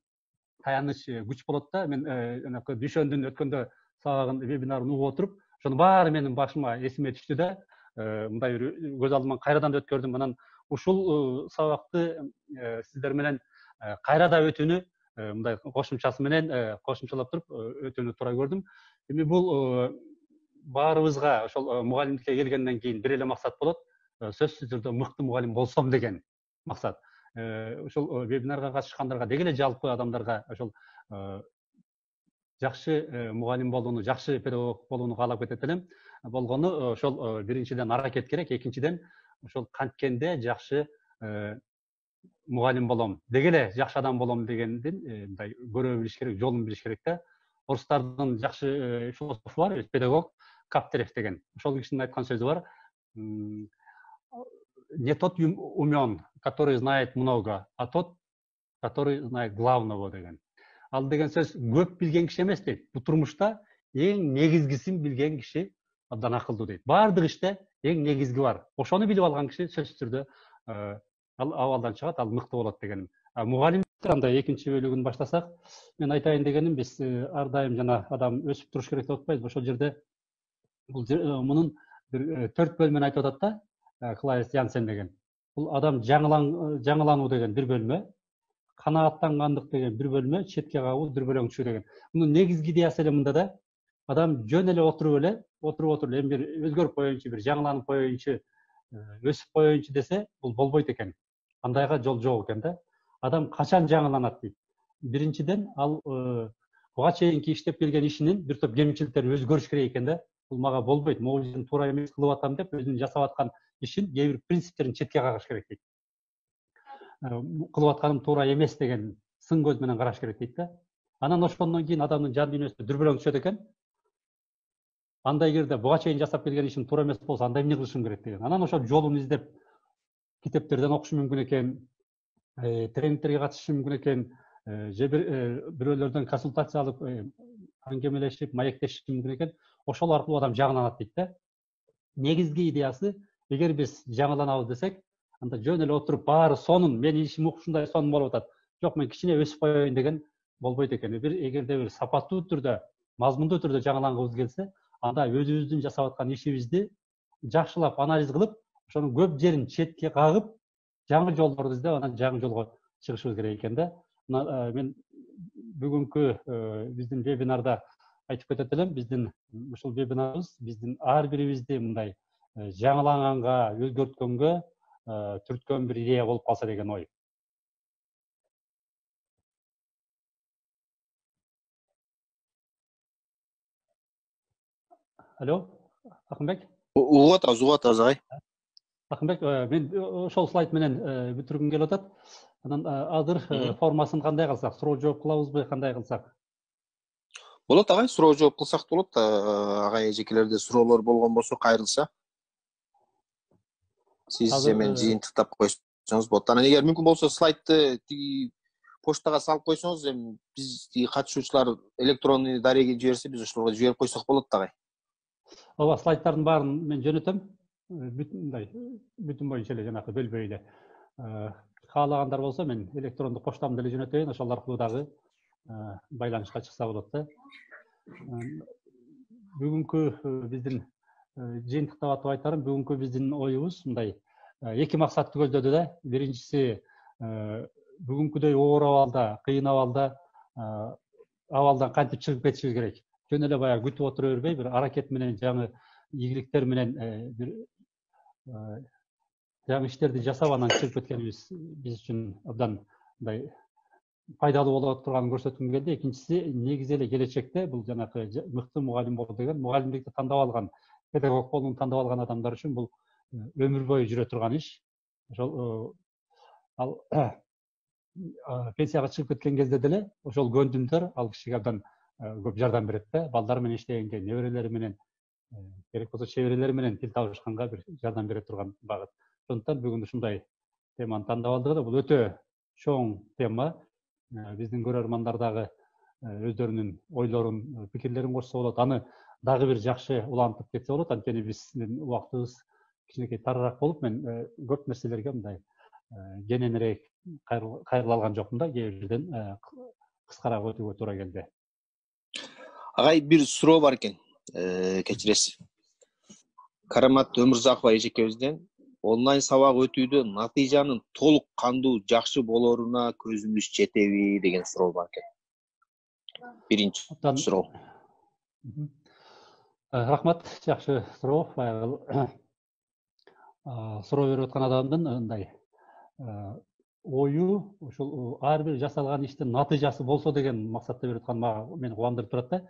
таяныч күч болот да. Мен жанакы Дүйшөндүн өткөндө сабагын, вебинарын угуп отуруп, Ошонун баары менин башыма эсиме түштү да, мындай бир көз алдыман кайрадан да өткөрдүм. Анан ушул сабакты сиздер менен кайрада өтүүнү мындай кошумчасы менен кошумчалап туруп өтүүнү туура көрдүм. Эми бул баарыбызга ошол мугалимдикке келгенден кийин бир эле максат болот. Сөзсүз түрдө мыкты мугалим болсом деген максат. Ошол вебинарга катышкандарга деги эле жалпы адамдарга ошол жакшы мугалим болууну, жакшы педагог болууну каалап кетет элем. Болгону ошол биринчиден аракет керек, экинчиден ошол канткенде жакшы мугалим болом, деги эле жакшы адам болом дегендин мындай көрө билиш керек, жолун билиш керек да. Орустардын жакшы философу бар, педагог Каптерев деген. Ошол кишинин айткан сөзү бар. Не тот умен, который знает много, а тот, который знает главного деген. Ал деген сөз көп билген киши эмес дейт. Бул турмушта эң негизгисин билген киши абдан акылдуу дейт. Баардык иште эң негизги бар. Ошону билип алган киши сөзсүз түрдө ал абалдан чыгат, ал мыкты болот дегеним. Мугалимдер андай экинчи бөлүгүн баштасак, мен айтайын дегеним, биз ар дайым жана адам өсүп туруш керек деп атпайбызбы? Ошол жерде бул мунун бир 4 бөлмөнү айтып атат да, Клайс Янсен деген. Бул адам жаңылануу деген бир бөлмө, канааттангандык деген бир бөлмө, четке кагуу, дүрбөлөңчүү деген. Мунун негизги идеясы эле мында да, адам жөн эле отуруп эми бир өзгөрүп коеюнчу, бир жаңыланып коеюнчу, өсүп коеюнчу десе, бул болбойт экен. Андайга жол жок экен да. Адам качан жаңыланат дейт. Биринчиден, ал буга чейинки иштеп келген ишинин бир топ кемчиликтери өзгөрүш керек экен да. Бул мага болбойт, могул ишин туура эмес кылып атам деп, өзүнүн жасап аткан ишин, кээ бир принциптерин четке кагыш керек дейт. Кылып атканым туура эмес деген сын көз менен караш керек дейт да. Анан ошондон кийин адамдын жан дүйнөсү дүрбөлөң түшөт экен. Андай жерде буга чейин жасап келген ишим туура эмес болсо, анда эмне кылышым керек деген. Анан ошол жолун издеп китептерден окуш мүмкүн экен, тренингтерге катышыш мүмкүн экен, же бирөөлөрдөн консультация алып, аңгемелешип, маектешиш мүмкүн экен. Ошол аркылуу адам жаңыланат дейт да. Негизги идеясы, эгер биз жаңыланабыз десек, анда жөн эле отуруп баары сонун, менин ишим ушундай сонун болуп атат. Жок, мен кичине өсүп коеюн деген болбойт экен. Эгерде бир сапаттуу түрдө, мазмундуу түрдө жаңылангыбыз келсе, анда өзүбүздүн жасап аткан ишибизди жакшылап анализ кылып, ошонун көп жерин четке кагып, жаңы жолдорду издеп, анан жаңы жолго чыгышыбыз керек экен да. Мен бүгүнкү биздин вебинарда айтып кетет элем, биздин ушул вебинарыбыз биздин ар бирибизди мындай жаңыланганга, өзгөрткөнгө түрткөн бир идея болуп калса деген ой. Алло, Акынбек? Угуп атабыз агай. Акынбек, мен ошол слайд менен бүтүргүм келип атат. Анан азыр формасын кандай кылсак, суроо жооп кылабызбы, кандай кылсак? Болот агай, суроо жооп кылсак болот. Агай эжекелерде суроолор болгон болсо кайрылса, сиз мен жыйынтыктап койсоңуз болот. Анан эгер мүмкүн болсо слайдты тиги почтага салып койсоңуз, эми биз тиги катышуучулар электронный дареги жиберсе, биз ошолорго жиберип койсок болот агай. Ооба, слайдтардын баарын мен жөнөтөм. Бүтүн боюнча эле жанакы бөлбөй эле. Каалагандар болсо мен электрондук поштамды эле жөнөтөйүн, ошол аркылуу дагы байланышка чыкса болот да. Бүгүнкү биздин жыйынтыктап атып айтарым, бүгүнкү биздин оюбуз мындай эки максатты көздөдү да. Биринчиси, бүгүнкүдөй оор абалда, кыйын абалдан кантип чыгып кетишибиз керек. Жөн эле баягы күтүп отура бербей, бир аракет менен, жаңы ийгиликтер менен бир жаңы иштерди жасап, анан чыгып кеткенибиз биз үчүн абдан мындай пайдалуу болот турганын көрсөткүм келди. Экинчиси, негизи эле келечекте бул жанакы мыкты мугалим болуу деген, мугалимдикти тандап алган, педагог болууну тандап алган адамдар үчүн бул өмүр бою жүрө турган иш. Ошол ал пенсияга чыгып кеткен кезде деле ошол көндүмдөр ал кишиге абдан көп жардам берет да. Балдар менен иштегенге, неберелери менен, керек болсо чеберелери менен тил табышканга бир жардам бере турган багыт. Ошондуктан бүгүн ушундай теманы тандап алдык да. Бул өтө чоң тема. Биздин көрөрмандар дагы өздөрүнүн ойлорун, пикирлерин кошсо болот. Аны дагы бир жакшы улантып кетсе болот. Анткени биздин убактыбыз кичинекей тарыраак болуп, мен көп нерселерге мындай кененирээк кайрыла алган жокмун да. Кээ бирден кыскараак өтүүгө туура келди. Агай, бир суроо бар экен. кечиресиз. Карамат Өмүрзакова эжекебизден онлайн сабак өтүүдө натыйжанын толук кандуу жакшы болоруна көзүмүз жетеби деген суроо бар экен. Биринчи суроо. Рахмат, жакшы суроо. Баягы суроо берип аткан адамдын мындай ою ушул ар бир жасалган иштин натыйжасы болсо деген максатта берип аткан мени кубандырып турат да.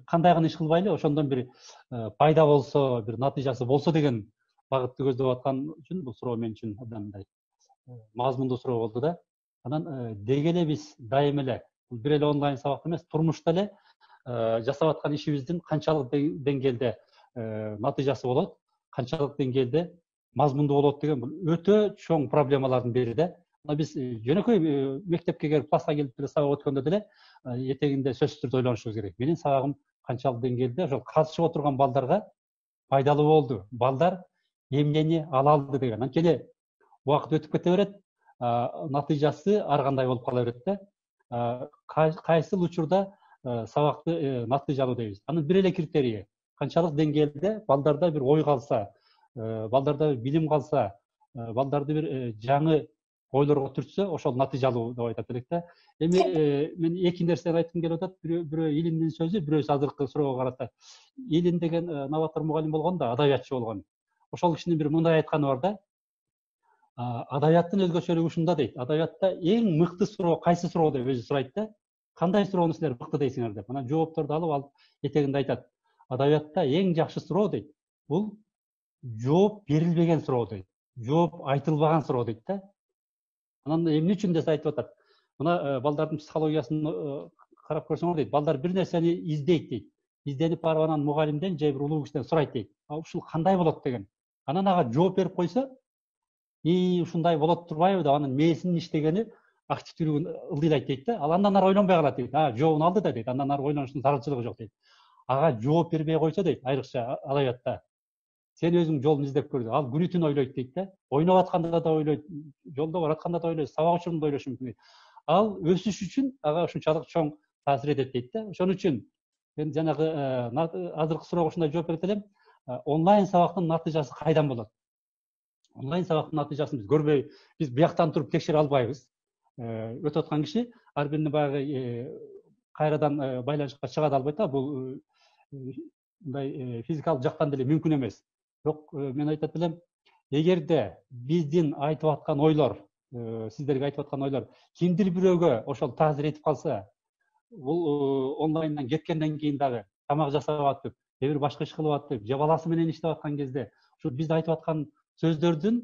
Кандай гана иш кылбайлы, ошондон бир пайда болсо, бир натыйжасы болсо деген багытты көздөп аткан үчүн бул суроо мен үчүн мындай мазмундуу суроо болду да. Анан деги эле биз дайым эле бир эле онлайн сабак эмес, турмушта эле жасап аткан ишибиздин канчалык деңгээлде натыйжасы болот, канчалык деңгээлде мазмундуу болот деген бул өтө чоң проблемалардын бири да. Биз жөнөкөй мектепке келип, класска келип деле сабак өткөндө деле этегинде сөзсүз түрдө ойлонушубуз керек. Менин сабагым канчалык деңгээлде ошол катышып отурган балдарга пайдалуу болду, балдар эмнени ала алды деген. Анткени убакыт өтүп кете берет, натыйжасы ар кандай болуп кала берет да. Кайсыл учурда сабакты натыйжалуу дейбиз. Анын бир эле критерийи канчалык деңгээлде балдарда бир ой калса, балдарда бир билим калса, балдарды бир жаңы ойлорго түртсө, ошол натыйжалуу деп айтат элек да. Эми мен эки нерсени айткым келип атат. Бирөө Илимдин сөзү, бирөөсү азыркы суроого карата. Илим деген новатор мугалим болгон да, адабиятчы болгон. Ошол кишинин бир мындай айтканы бар да. Адабияттын өзгөчөлүгү ушунда дейт. Адабиятта эң мыкты суроо кайсы суроо деп өзү сурайт да. Кандай суроону силер мыкты дейсиңер деп. Анан жоопторду алып этегинде айтат. Адабиятта эң жакшы суроо дейт. Бул жооп берилбеген суроо дейт. Жооп айтылбаган суроо дейт да. Анан эмне үчүн десе айтып атат. Мына балдардын психологиясын карап көрсөңөр дейт. Балдар бир нерсени издейт дейт. Изденип барып анан мугалимден же бир улуу кишиден сурайт дейт. Ушул кандай болот деген. Анан ага жооп берип койсо, ушундай болот турбайбы деп анын мээсинин иштегени активдүүлүгүн ылдыйлайт дейт да. Ал андан ары ойлонбой калат дейт. Жообун алды да дейт. Андан ары ойлонуштун зарылчылыгы жок дейт. Ага жооп бербей койсо дейт, айрыкча адабиятта. Сен өзүң жолун издеп көр. Ал күнү түн ойлойт дейт да. Ойноп атканда да ойлойт, жолдо баратканда да ойлойт, сабак учурунда да ойлошу мүмкүн дейт. Ал өсүш үчүн ага ушунчалык чоң таасир этет дейт да. Ошон үчүн мен жанагы азыркы суроого ушундай жооп берет элем. Онлайн сабактын натыйжасы кайдан болот? Онлайн сабактын натыйжасын биз көрбөй, биз бияктан туруп текшере албайбыз. Өтүп аткан киши ар биrini баягы кайрадан байланышка чыга да албайт да. Бул мындай физикалык жактан деле мүмкүн эмес. Бирок мен айтат элем, эгерде биздин айтып аткан ойлор, сиздерге айтып аткан ойлор кимдир бирөөгө ошол таасир этип калса, бул онлайндан кеткенден кийин дагы тамак жасап атып, же бир башка иш кылып атып, же баласы менен иштеп аткан кезде, ушул биз айтып аткан сөздөрдүн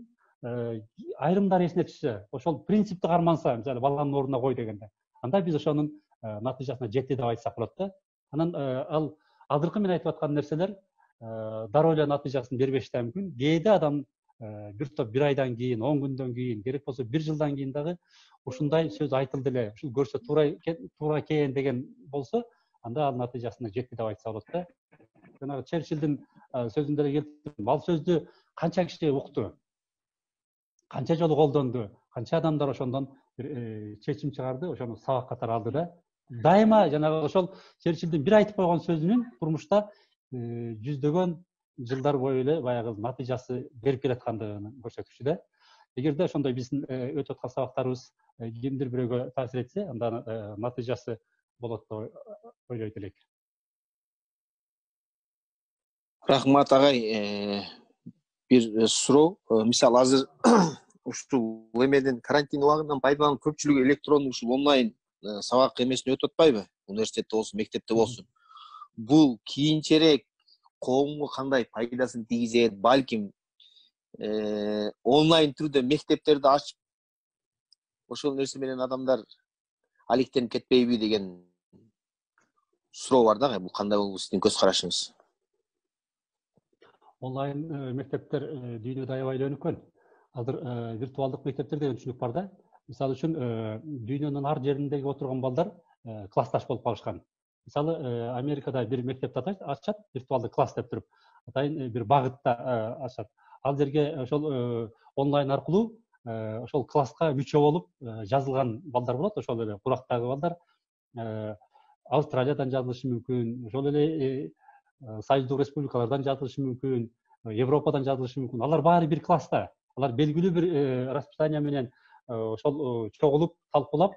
айрымдары эсине түшсө, ошол принципти карманса, мисалы баланын ордуна кой дегенде, анда биз ошонун натыйжасына жетти деп айтсак болот да. Анан ал азыркы мен айтып аткан нерселер дароо эле натыйжасын бербеши да мүмкүн. Кээде адам бир топ бир айдан кийин, 10 күндөн кийин, керек болсо бир жылдан кийин дагы ушундай сөз айтылды эле, ушул көрсө туура экен деген болсо, анда ал натыйжасына жетти деп айтса болот да. Жанагы Черчиллдин сөзүн деле келтирдим. Ал сөздү канча киши укту, канча жолу колдонду, канча адамдар ошондон чечим чыгарды, ошону сабак катары алды да. Дайыма жанагы ошол Черчиллдин бир айтып койгон сөзүнүн турмушта жүздөгөн жылдар бою эле баягы натыйжасы берип келаткандыгын көрсөтүкчү да. Эгерде ошондой биздин өтүп аткан сабактарыбыз кимдир бирөөгө таасир этсе, анда натыйжасы болот деп ойлойт элек. Рахмат агай. Бир суроо. Мисалы азыр ушул эмеден карантин убагынан пайдаланып көпчүлүгү электрондук ушул онлайн сабак эмесине өтүп атпайбы? Университетте болсун, мектепте болсун. Бул кийинчерээк коомго кандай пайдасын тийгизет? Балким онлайн түрдө мектептерди ачып, ошол нерсе менен адамдар алектенип кетпейби деген суроо бар да. Бул кандай болду сиздин көз карашыңыз? Онлайн мектептер дүйнөдө аябай өнүккөн. Азыр виртуалдык мектептер деген түшүнүк бар да. Мисалы үчүн дүйнөнүн ар жериндеги отурган балдар классташ болуп калышкан. Мисалы Америкада бир мектепти ачат, виртуалдык класс деп туруп, атайын бир багытта ачат. Ал жерге ошол онлайн аркылуу ошол класска мүчө болуп жазылган балдар болот, ошол эле курактагы балдар. Австралиядан жазылышы мүмкүн, ошол эле Союздук республикалардан жазылышы мүмкүн, Европадан жазылышы мүмкүн. Алар баары бир класста. Алар белгилүү бир расписание менен ошол чогулуп, талкуулап,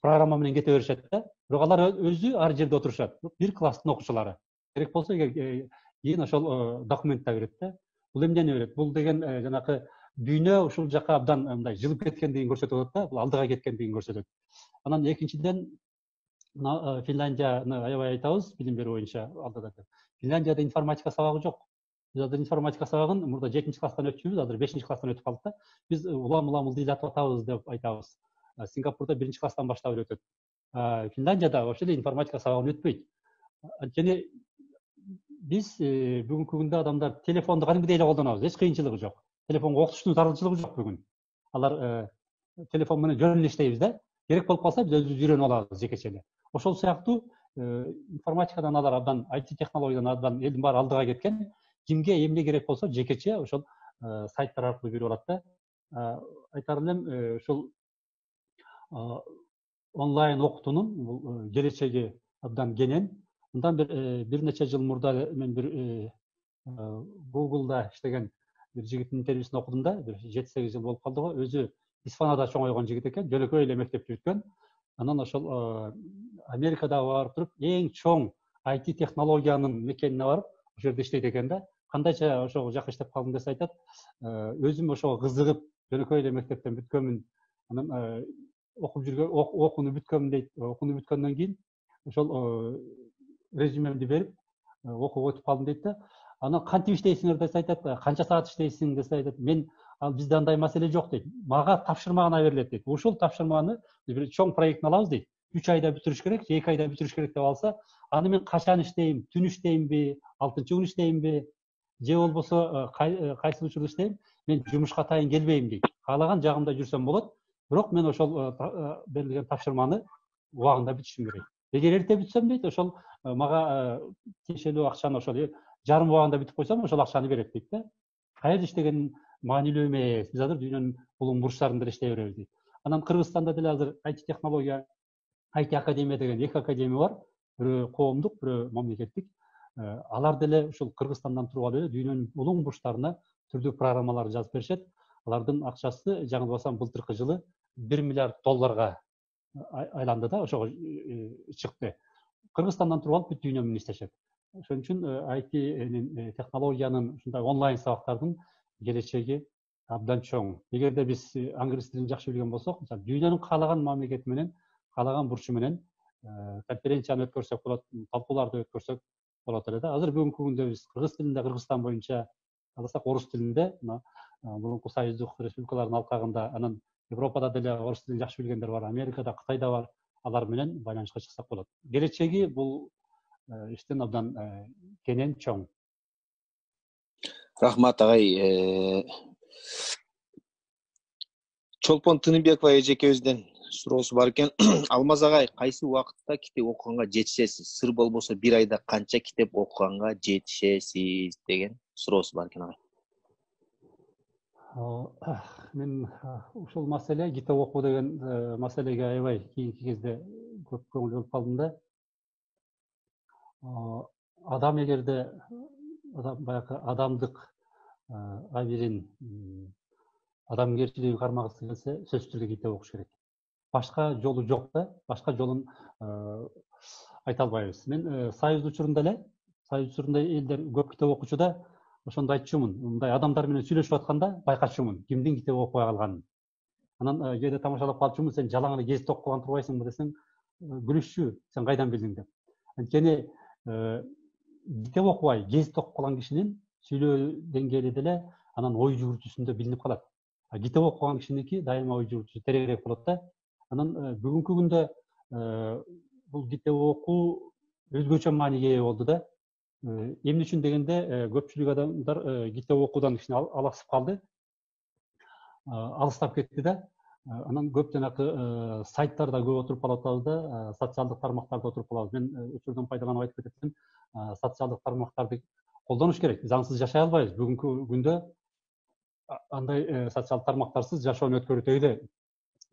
программа менен кете беришет да. Бирок алар өзү ар жерде отурушат. Бир класстын окуучулары. Керек болсо кийин ошол документте берет да. Бул эмнени берет? Бул деген жанакы дүйнө ушул жака абдан мындай жылып кеткендигин көрсөтүп атат да. Бул алдыга кеткендигин көрсөтөт. Анан экинчиден Финляндияны аябай айтабыз, билим берүү боюнча алдыда. Финляндияда информатика сабагы жок. Биз азыр информатика сабагын мурда 7 класстан өтчүбүз, азыр 5 класстан өтүп калдык да. Биз улам ылдыйлатып атабыз деп айтабыз. Сингапурда 1 класстан баштап өтөт. Финляндияда вообще информатика сабагын өтпөйт. Анткени биз бүгүнкү күндө адамдар телефонду кадимгидей эле колдонобуз, эч кыйынчылыгы жок. Телефонго окутуштун зарылчылыгы жок бүгүн. Алар телефон менен жөн эле иштейбиз да. Керек болуп калса биз өзүбүз үйрөнүп алабыз жекече эле. Ошол сыяктуу информатикадан алар абдан, IT технологиядан абдан элдин баары алдыга кеткен. Кимге эмне керек болсо жекече ошол сайттар аркылуу берип алат да. Айтар элем, ушул онлайн окутуунун бул келечеги абдан кенен. Мындан бир нече жыл мурда мен бир Google'да иштеген бир жигиттин интервьюсун окудум да, бир 7-8 жыл болуп калды го. Өзү Испанияда чоңойгон жигит экен, жөнөкөй эле мектепти бүткөн. Анан ошол Америкада барып туруп, эң чоң IT технологиянын мекенине барып, ошол жерде иштейт экен да. Кандайча ошол жака иштеп калдым десе айтат. Өзүм ошого кызыгып, жөнөкөй эле мектептен бүткөнмүн. Анан окуп жүргөн, окууну бүткөнмүн дейт. Окууну бүткөндөн кийин ошол резюмемди берип, окууга өтүп калдым дейт да. Анан кантип иштейсиңер десе айтат, канча саат иштейсиң десе айтат. Мен бизде андай маселе жок дейт. Мага тапшырма гана берилет дейт. Ушул тапшырманы биз бир чоң проектин алабыз дейт. 3 айда бүтүрүш керек, 2 айда бүтүрүш керек деп алса, аны мен качан иштейм, түн иштеймби, 6-күн иштеймби, же болбосо кайсы учурда иштейм, мен жумушка атайын келбейм дейт. Каалаган жагымда жүрсөм болот, бирок мен ошол берилген тапшырманы убагында бүтүшүм керек. Эгер эрте бүтсөм дейт, ошол мага тиешелүү акчаны ошол жарым убагында бүтүп койсом, ошол акчаны берет дейт да. Каерде иштеген маанилүү эмес. Биз азыр дүйнөнүн улуң бурчтарында иштей беребиз дейт. Анан Кыргызстанда деле азыр IT технология, IT академия деген 2 академия бар. Бирөө коомдук, бирөө мамлекеттик. Алар деле ушул Кыргызстандан туруп алып эле дүйнөнүн улуң бурчтарына түрдүү программалар жазып беришет. Алардын акчасы, жаңылбасам, былтыркы жылы $1 миллиард айланды да, ошого чыкты. Кыргызстандан туруп алып бүт дүйнө менен иштешет. Ошон үчүн IT технологиянын ушундай онлайн сабактардын келечеги абдан чоң. Эгерде биз англис тилин жакшы билген болсок, мисалы дүйнөнүн каалаган мамлекети менен, каалаган бурчу менен конференцияны өткөрсөк болот, талкууларды өткөрсөк болот эле да. Азыр бүгүнкү күндө биз кыргыз тилинде, Кыргызстан боюнча, кааласак орус тилинде, мурунку союздук республикалардын алкагында, анан Европада деле орус тилин жакшы билгендер бар, Америкада, Кытайда бар. Алар менен байланышка чыксак болот. Келечеги бул иштин абдан кенен, чоң. Рахмат агай. Чолпон Тыныбекова эжекебизден суроосу бар экен. Алмаз агай, кайсы убакытта китеп окуганга жетишесиз? Сыр болбосо 1 айда канча китеп окуганга жетишесиз деген суроосу бар экен агай. Мен ушул маселе, китеп окуу деген маселеге аябай кийинки кезде көп көңүл бөлүп калдым да. Адам эгерде баягы адамдык абирин, адамгерчилигин кармагысы келсе, сөзсүз түрдө китеп окуш керек. Башка жолу жок да, башка жолун айта албайбыз. Мен Союз учурунда элдер көп китеп окучу да, ошондо айтчумун, мындай адамдар менен сүйлөшүп атканда байкачумун, кимдин китеп окубай калганын. Анан кээде тамашалап калчумун, сен жалаңына гезит окуп калган турбайсыңбы десең, күлүшчү, сен кайдан билдиң деп. Анткени китеп окубай, гезит окуп калган кишинин сүйлөө деңгээли деле анан ой жүгүртүүсүндө билинип калат. Китеп окуган кишиники дайыма ой жүгүртүүсү тереңирээк болот да. Анан бүгүнкү күндө бул китеп окуу өзгөчө мааниге ээ болду да. Эмне үчүн дегенде, көпчүлүк адамдар китеп окуудан кичине алаксып калды, алыстап кетти да. Анан көп жанакы сайттарда көп отуруп калып атабыз да, социалдык тармактарда отуруп калабыз. Мен учурдан пайдаланып айтып кетем, социалдык тармактарды колдонуш керек. Заңсыз жашай албайбыз. Бүгүнкү күндө андай социалдык тармактарсыз жашоону өткөрүү теги эле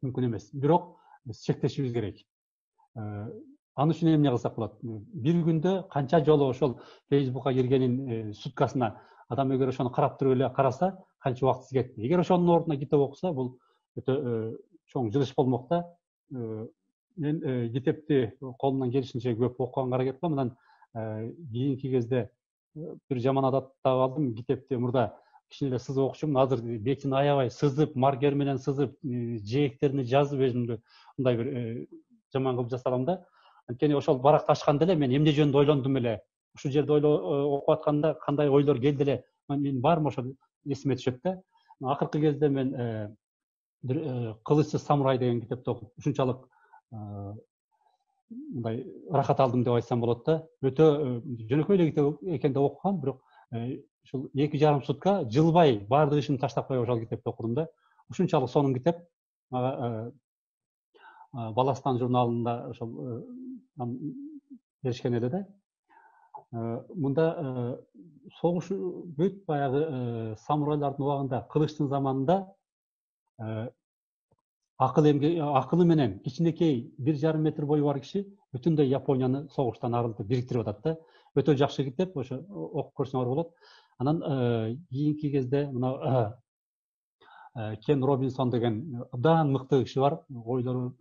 мүмкүн эмес. Бирок биз чектешибиз керек. аны үчүн эмне кылсак болот? Бир күндө канча жолу ошол Facebook'a киргенин суткасына адам эгер ошону карап туруп эле караса, канча убакыт кетти. Эгер ошонун ордуна китеп окуса, бул өтө чоң жылыш болмок да. Мен китепти колумдан келишинче көп окуганга аракет кылам. Анан кийинки кезде бир жаман адат таап алдым. Китепти мурда кичине эле сызып окучумун. Азыр бетин аябай сызып, маркер менен сызып, жээктерине жазып өзүмдү мындай бир жаман кылып жасалам да. Анткени ошол баракты ачканда эле мен эмне жөнүндө ойлондум эле. Ушул жерде окуп атканда кандай ойлор келди эле. Мен баарым ошол эсиме түшөт да. Акыркы кезде мен бир Кылычсыз самурай деген китепти окуп, ушунчалык мындай рахат алдым деп айтсам болот да. Өтө жөнөкөй эле китеп экен деп окугам, бирок ушул 2,5 сутка жылбай баардык ишимди таштап коюп ошол китепти окудум да. Ушунчалык сонун китеп. Баластан журналында ошол беришкен эле да. Мында согуш бүт баягы самурайлардын убагында, Кылычтын заманында акылы менен кичинекей 1,5 метр бою бар киши бүтүндөй Японияны согуштан арылтып бириктирип атат да. Өтө жакшы китеп, ошо окуп көрсөңөр болот. Анан кийинки кезде мына Кен Робинсон деген абдан мыкты киши бар. Ойлору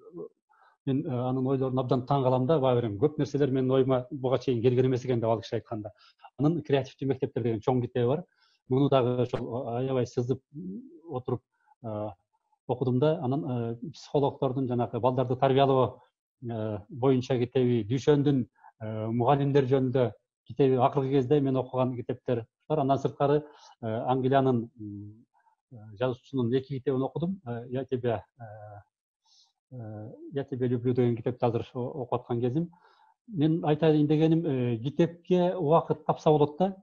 мен анын ойлорун абдан таң калам да, баары көп нерселер менин оюма буга чейин келген эмес экен деп ал киши айтканда. Анын Креативдүү мектептер деген чоң китеби бар. Муну дагы ошол аябай сызып отуруп окудум да. Анан психологдордун жанагы балдарды тарбиялоо боюнча китеби, Дүйшөндүн мугалимдер жөнүндө китеби акыркы кезде мен окуган китептер бар. Андан сырткары Англиянын жазуучусунун 2 китебин окудум. Я тебя люблю деген китепти азыр окуп аткан кезим. Мен айтайын дегеним, китепке убакыт тапса болот да.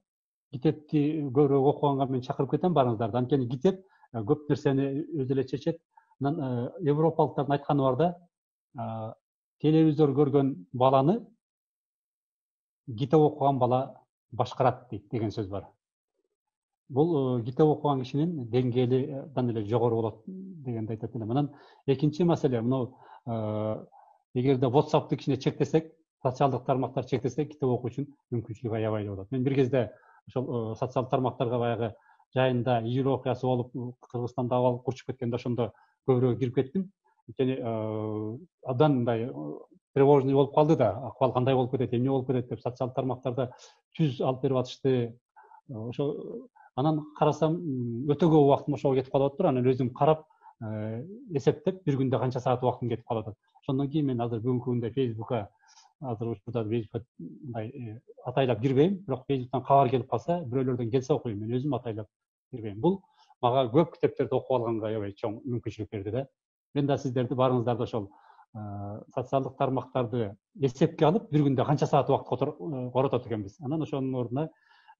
Китепти көбүрөөк окуганга мен чакырып кетем баарыңыздарды. Анткени китеп көп нерсени өзү эле чечет. Анан европалыктардын айтканы бар да, телевизор көргөн баланы китеп окуган бала башкарат дейт деген сөз бар. Бул китеп окуган кишинин деңгээли абдан эле жогору болот дегенди айтат элем. Анан экинчи маселе, мына эгерде WhatsApp'ты кичине чектесек, социалдык тармактарды чектесек, китеп окуу үчүн мүмкүнчүлүк аябай болот. Мен бир кезде ошол социалдык тармактарга баягы жайында ийгилик окуясы болуп, Кыргызстанда абал курчуп кеткенде ошондо көбүрөөк кирип кеттим. Анткени абдан мындай тревожный болуп калды да, акыбал кандай болуп кетет, эмне болуп кетет деп социалдык тармактарда түз алып берип атышты. Ошо анан карасам өтө көп убактым ошого кетип калып атыптыр. Анан өзүм карап эсептеп бир күндө канча саат убактым кетип калып атат. Ошондон кийин мен азыр бүгүнкү күндө Facebook'a азыр учурда мындай атайлап кирбейм, бирок Facebook'тан кабар келип калса, бирөөлөрдөн келсе окуйм. Мен өзүм атайлап кирбейм. Бул мага көп китептерди окуп алганга аябай чоң мүмкүнчүлүк берди да. Мен да сиздерди баарыңыздарды ошол социалдык тармактарды эсепке алып, бир күндө канча саат убакыт коротот экенбиз. Анан ошонун ордуна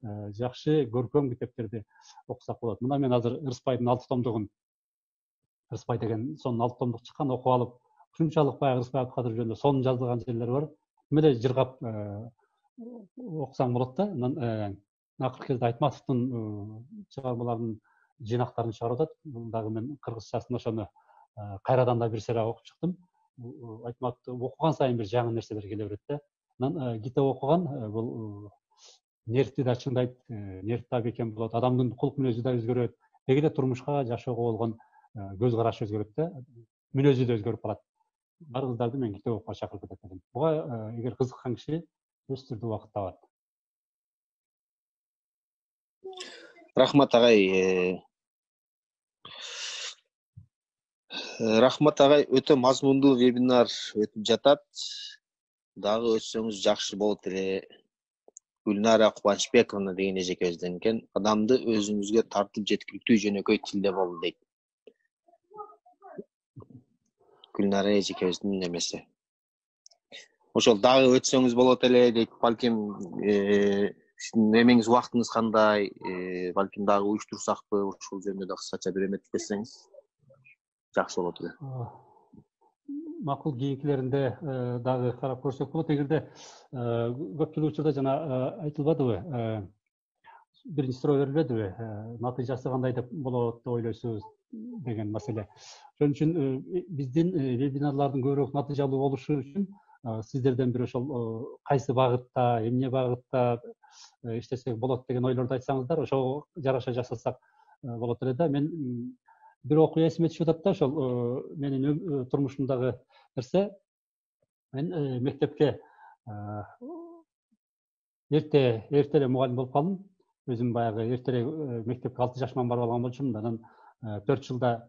жакшы көркөм китептерди окусак болот. Мына мен азыр Ырыспайдын 6 томдугун, Ырыспай деген сонун 6 томдук чыккан, окуп алып, ушунчалык баягы Ырыспай Абдыкадыров жөнүндө сонун жазылган жерлери бар. Эле жыргап окусаң болот да. Анан акыркы кезде Айтматовдун чыгармаларынын жыйнактарын чыгарып атат. Дагы мен кыргызчасын ошону кайрадан да бир сыйра окуп чыктым. Айтматовду окуган сайын бир жаңы нерселер келе берет да. Анан китеп окуган бул нервти да чыңдайт, нерв да бекем болот, адамдын кулк мүнөзү да өзгөрөт. Деги эле турмушка, жашоого болгон көз карашы өзгөрөт да, мүнөзү да өзгөрүп калат. Баарыңыздарды мен китеп окууга чакырып кетет элем. Буга эгер кызыккан киши өз түрдүү убакыт табат. Рахмат агай. Рахмат агай, өтө мазмундуу вебинар өтүп жатат. Дагы өтсөңүз жакшы болот эле. Гүлнара Кубанычбековна деген эжекебизден экен. Адамды өзүңүзгө тартып жеткиликтүү жөнөкөй тилде бол дейт. Гүлнара эжекебиздин немеси. Ошол дагы өтсөңүз болот эле дейт. Балким немеңиз, убактыңыз кандай? Балким дагы уюштурсакпы? Ушул жөнүндө да кыскача бир эметип кетсеңиз жакшы болот эле. Макул, кийинкилеринде дагы карап көрсөк болот. Эгерде көпчүлүк учурда жана айтылбадыбы, биринчи суроо берилбедиби, натыйжасы кандай деп болот деп ойлойсуз деген маселе. Ошон үчүн биздин вебинарлардын көбүрөөк натыйжалуу болушу үчүн сиздерден бир ошол кайсы багытта, эмне багытта иштесек болот деген ойлорду айтсаңыздар, ошого жараша жасасак болот эле да. Мен бир окуя эсиме түшүп атат да, ошол менин турмушумдагы нерсе. Мен мектепке эрте эле мугалим болуп калдым. Өзүм баягы эртерээк мектепке 6 жашыман барып алган болчумун. Анан 4 жылда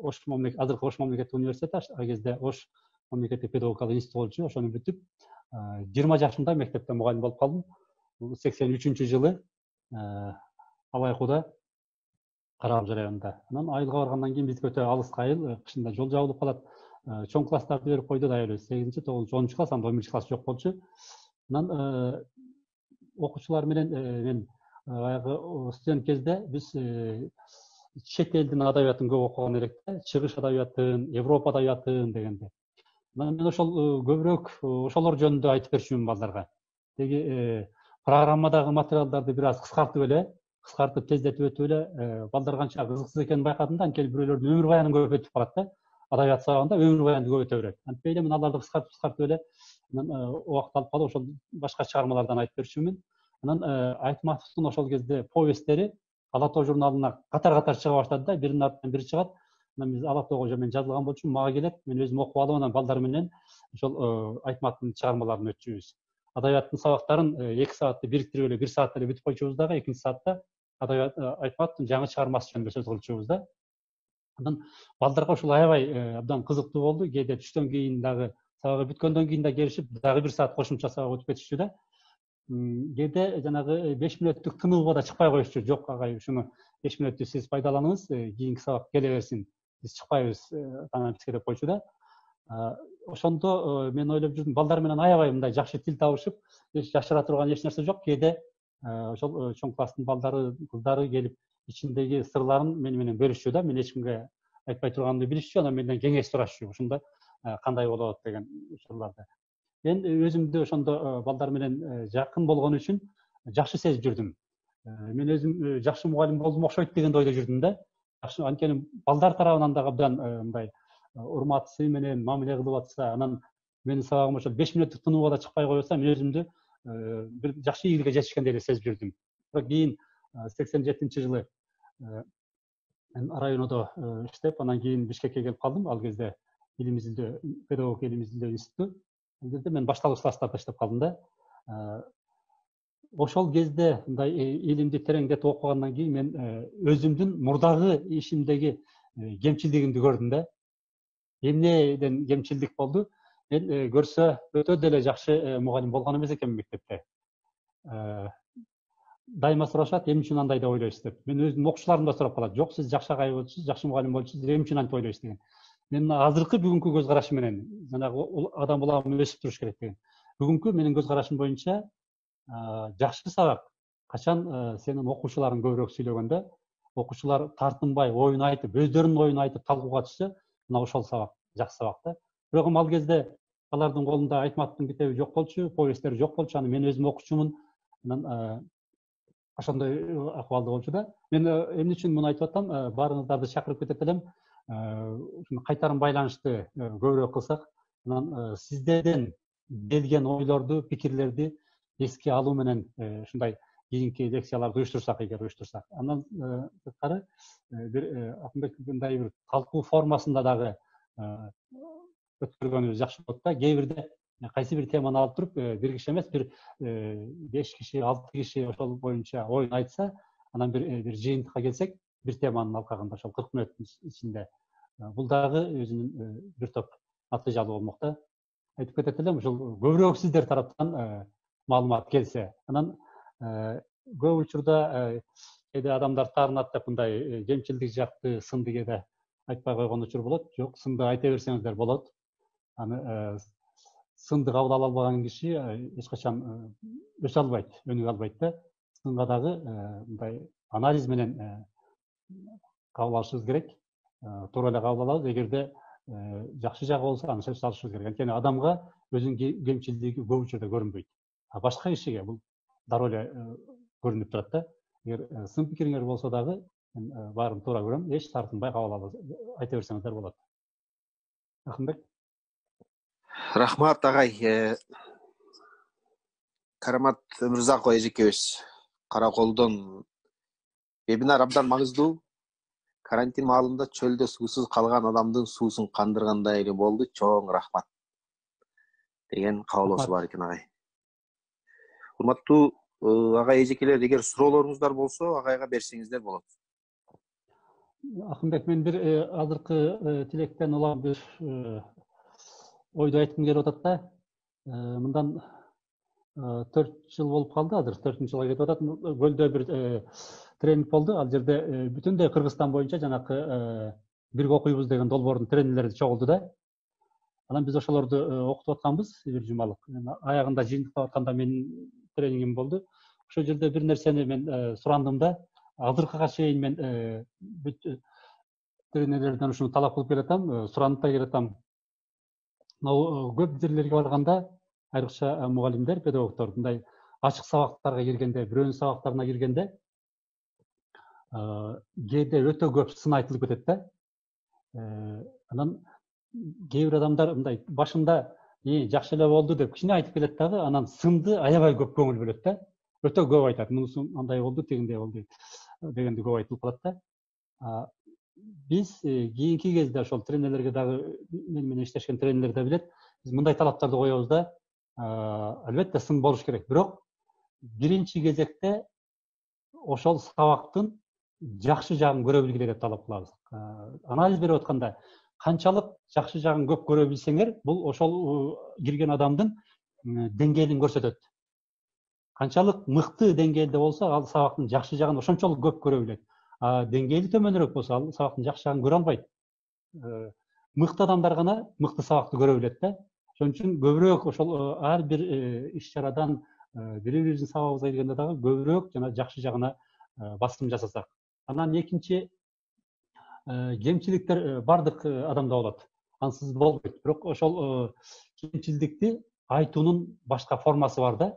Ош азыркы Ош мамлекеттик университети, ал кезде Ош мамлекеттик педагогикалык институту болчу, ошону бүтүп 20 жашымда мектепте мугалим болуп калдым. Бул 83-жылы Алайкуда, Карабал районунда. Анан айылга баргандан кийин бизге өтө алыска айыл, кышында жол жабылып калат. Чоң класстарды берип койду да эле. 8-9, 10 класс, анда 11 класс жок болчу. Анан окуучулар менен мен баягы студент кезде биз чет элдин адабиятын көп окуган элек да, чыгыш адабиятын, Европа адабиятын дегенде. Мен ошол көбүрөөк ошолор жөнүндө айтып берчүмүн балдарга. Деги программадагы материалдарды бир аз кыскартып тездетип өтүп эле балдар канча кызыксыз экенин байкадым да. Анткени бирөөлөрдүн өмүр баянын көп өтүп калат да. Адабият сабагында өмүр баянды көп өтө берет. Антпей эле мен аларды кыскартып эле убакыт алып калып ошол башка чыгармалардан айтып берчүмүн. Анан Айтматовдун ошол кезде повесттери Ала тоо журналына катар чыга баштады да, биринин артынан бири чыгат. Анан биз Ала тоого мен жазылган болчумун, мага келет, мен өзүм окуп алып, анан балдар менен ошол Айтматовдун чыгармаларын өтчүбүз. Адабияттын сабактарын 2 саатты бириктирип эле 1 саатта эле бүтүп койчубуз дагы, 2-нчи саатта Айтматовдун жаңы чыгармасы жөнүндө сөз кылчубуз да. Анан балдарга ушул аябай абдан кызыктуу болду. Кээде түштөн кийин дагы, сабагы бүткөндөн кийин да келишип, дагы 1 саат кошумча сабак өтүп кетишчү да. Кээде жанагы 5 мүнөттүк тынууга да чыкпай коюшчу. Жок агай, ушуну 5 мүнөттү сиз пайдаланыңыз, кийинки сабак келе берсин, биз чыкпайбыз танабизге деп койчу да. Ошондо мен ойлоп жүрдүм, балдар менен аябай мындай жакшы тил табышып, жашыра турган эч нерсе жок. Кээде ошол чоң класстын балдары, кыздары келип ичиндеги сырларын менен бөлүшчү да. Мен эч кимге айтпай турганымды билишчү, анан менден кеңеш сурашчу. Ушунда кандай болот деген учурларда. Мен өзүмдү ошондо балдар менен жакын болгон үчүн жакшы сезип жүрдүм. Мен өзүм жакшы мугалим болдум окшойт деген ойдо жүрдүм да. Жакшы, анткени балдар тарабынан дагы абдан мындай урмат сый менен мамиле кылып атса, анан менин сабагым ошол 5 мүнөттүк тынууга да чыкпай койсо, мен өзүмдү бир жакшы ийгиликке жетишкендей эле сезип жүрдүм. Бирок кийин 87-жылы мен районодо иштеп, анан кийин Бишкекке келип калдым. Ал кезде илим изилдөө, педагог илим изилдөө институту. Ал кезде мен башталгыч класстарда иштеп калдым да. Ошол кезде мындай илимди тереңдетип окугандан кийин мен өзүмдүн мурдагы ишимдеги кемчилдигимди көрдүм да. Эмнеден кемчилдик болду? Мен көрсө өтө деле жакшы мугалим болгон эмес экенмин мектепте. Дайыма сурашат, эмне үчүн андай деп ойлойсуз деп. Мен өзүмдүн окуучуларым да сурап калат. Жок, сиз жакшы агай болчусуз, жакшы мугалим болчусуз, эмне үчүн антип ойлойсуз деген. Мен азыркы бүгүнкү көз карашым менен, жанагы адам булагы өсүп туруш керек деген. Бүгүнкү менин көз карашым боюнча жакшы сабак качан сенин окуучуларың көбүрөөк сүйлөгөндө, окуучулар тартынбай, оюн айтып, өздөрүнүн оюн айтып талкууга түшсө, мына ошол сабак жакшы сабак да. Бирок ал кезде алардын колунда Айтматовдун китеби жок болчу, повесттери жок болчу. Аны мен өзүм окучумун. Анан ошондой акыбалда болчу да. Мен эмне үчүн муну айтып атам? Баарыңыздарды чакырып кетет элем. Ушуну кайтарым байланышты көбүрөөк кылсак, анан сиздерден келген ойлорду, пикирлерди эске алуу менен ушундай кийинки лекцияларды уюштурсак, эгер уюштурсак, андан сырткары бир Акынбек мындай бир талкуу формасында дагы өткөргөнүбүз жакшы болот да. Кээ бирде кайсы бир теманы алып туруп, бир киши эмес, бир 5 киши, 6 киши ошол боюнча оюн айтса, анан бир жыйынтыкка келсек, бир теманын алкагында ошол 40 мүнөттүн ичинде бул дагы өзүнүн бир топ натыйжалуу болмок да. Айтып кетет элем, ушул көбүрөөк сиздер тараптан маалымат келсе, анан көп учурда кээде адамдар таарынат деп мындай кемчилдик жакты, сынды кээде айтпай койгон учур болот. Жок, сынды айта берсеңиздер болот. Аны сынды кабыл ала албаган киши эч качан өсө албайт, өнүгө албайт да. Сынга дагы мындай анализ менен кабыл алышыбыз керек. Туура эле кабыл алабыз. Эгерде жакшы жагы болсо, аны сөзсүз алышыбыз керек. Анткени адамга өзүнүн кемчилдиги көп учурда көрүнбөйт. Башка кишиге бул дароо эле көрүнүп турат да. Эгер сын пикириңер болсо дагы, мен баарын туура көрөм, эч тартынбай кабыл алып айта берсеңиздер болот. Акынбек? Рахмат агай. Карамат Өмүрзаков эжекебиз Караколдон вебинар абдан маңыздуу. Карантин маалында чөлдө суусуз калган адамдын суусун кандыргандай эле болду. Чоң рахмат деген каалоосу бар экен агай. Урматтуу агай эжекелер, эгер суроолоруңуздар болсо агайга берсеңиздер болот. Акынбек, мен бир азыркы тилектен улам бир ойду айткым келип атат да. Мындан 4 жыл болуп калды, азыр 4-нчы жылга кетип атат. Көлдө бир тренинг болду. Ал жерде бүтүндөй Кыргызстан боюнча жанакы бирге окуйбуз деген долбоордун тренерлери чогулду да. Анан биз ошолорду окутуп атканбыз бир жумалык. Аягында жыйынтыктап атканда менин тренингим болду. Ошол жерде бир нерсени мен сурандым да. Азыркыга чейин мен бүт тренерлерден ушуну талап кылып келатам, суранып да келатам. Көп жерлерге барганда, айрыкча мугалимдер, педагогдор мындай ачык сабактарга киргенде, бирөөнүн сабактарына киргенде кээде өтө көп сын айтылып кетет да. Анан кээ бир адамдар мындай башында жакшы эле болду деп кичине айтып келет дагы, анан сынды аябай көп көңүл бөлөт да. Өтө көп айтат. Мунусу андай болду, тигиндей болду дегенди көп айтылып калат да. Биз кийинки кезде ошол тренерлерге дагы менен иштешкен тренерлер да билет. Биз мындай талаптарды коебуз да. Албетте сын болуш керек. Бирок биринчи кезекте ошол сабактын жакшы жагын көрө билгиле деп талап кылабыз. Анализ берип атканда канчалык жакшы жагын көп көрө билсеңер, бул ошол кирген адамдын деңгээлин көрсөтөт. Канчалык мыкты деңгээлде болсо, ал сабактын жакшы жагын ошончолук көп көрө билет. Деңгээли төмөнүрөөк болсо, ал сабактын жакшы жагын көрө албайт. Мыкты адамдар гана мыкты сабакты көрө билет да. Ошон үчүн көбүрөөк ошол ар бир иш чарадан бири-бирибиздин сабагыбызга келгенде дагы көбүрөөк жана жакшы жагына басым жасасак. Анан экинчи, кемчиликтер бардык адамда болот. Ансыз болбойт. Бирок ошол кемчилдикти айтуунун башка формасы бар да.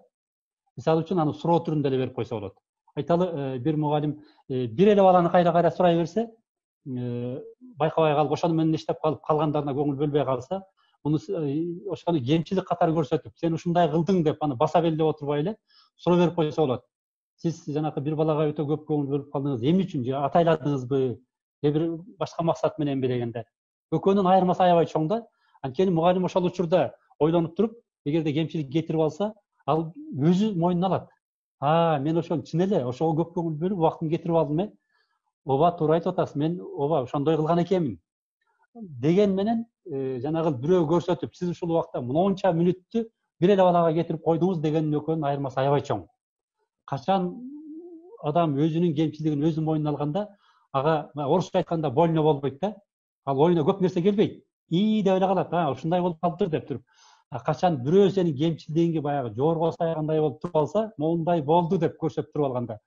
Мисалы үчүн аны суроо түрүндө эле берип койсо болот. Айталы, бир мугалим бир эле баланы кайра сурай берсе, байкабай калып, ошону менен иштеп калып, калгандарына көңүл бөлбөй калса, муну ошону кемчилик катары көрсөтүп, сен ушундай кылдың деп, аны баса белдеп отурбай эле суроо берип койсо болот. Сиз жанакы бир балага өтө көп көңүл бөлүп калдыңыз, эмне үчүн? Же атайладыңызбы? Же бир башка максат мененби дегенде. Экөөнүн айырмасы аябай чоң да. Анткени мугалим ошол учурда ойлонуп туруп, эгерде кемчилик кетирип алса, ал өзү мойнуна алат. Мен ошону чын эле ошого көп көңүл бөлүп, убактымды кетирип алдым. Ооба, туура айтып атасыз. Мен ооба ошондой кылган экенмин. Деген менен жанагы бирөө көрсөтүп, сиз ушул убакта монча мүнөттү бир эле балага кетирип койдуңуз дегенин экөөнүн айырмасы аябай чоң. Качан адам өзүнүн кемчилигин өзү мойнуна алганда, ага орусча айтканда больно болбойт да. Ал оюна көп нерсе келбейт. Деп эле калат. Ушундай болуп калды деп туруп. Качан бирөө сенин кемчилигиңи баягы жорго сайгандай болуп туруп алса, моундай болду деп көрсөтүп туруп алганда,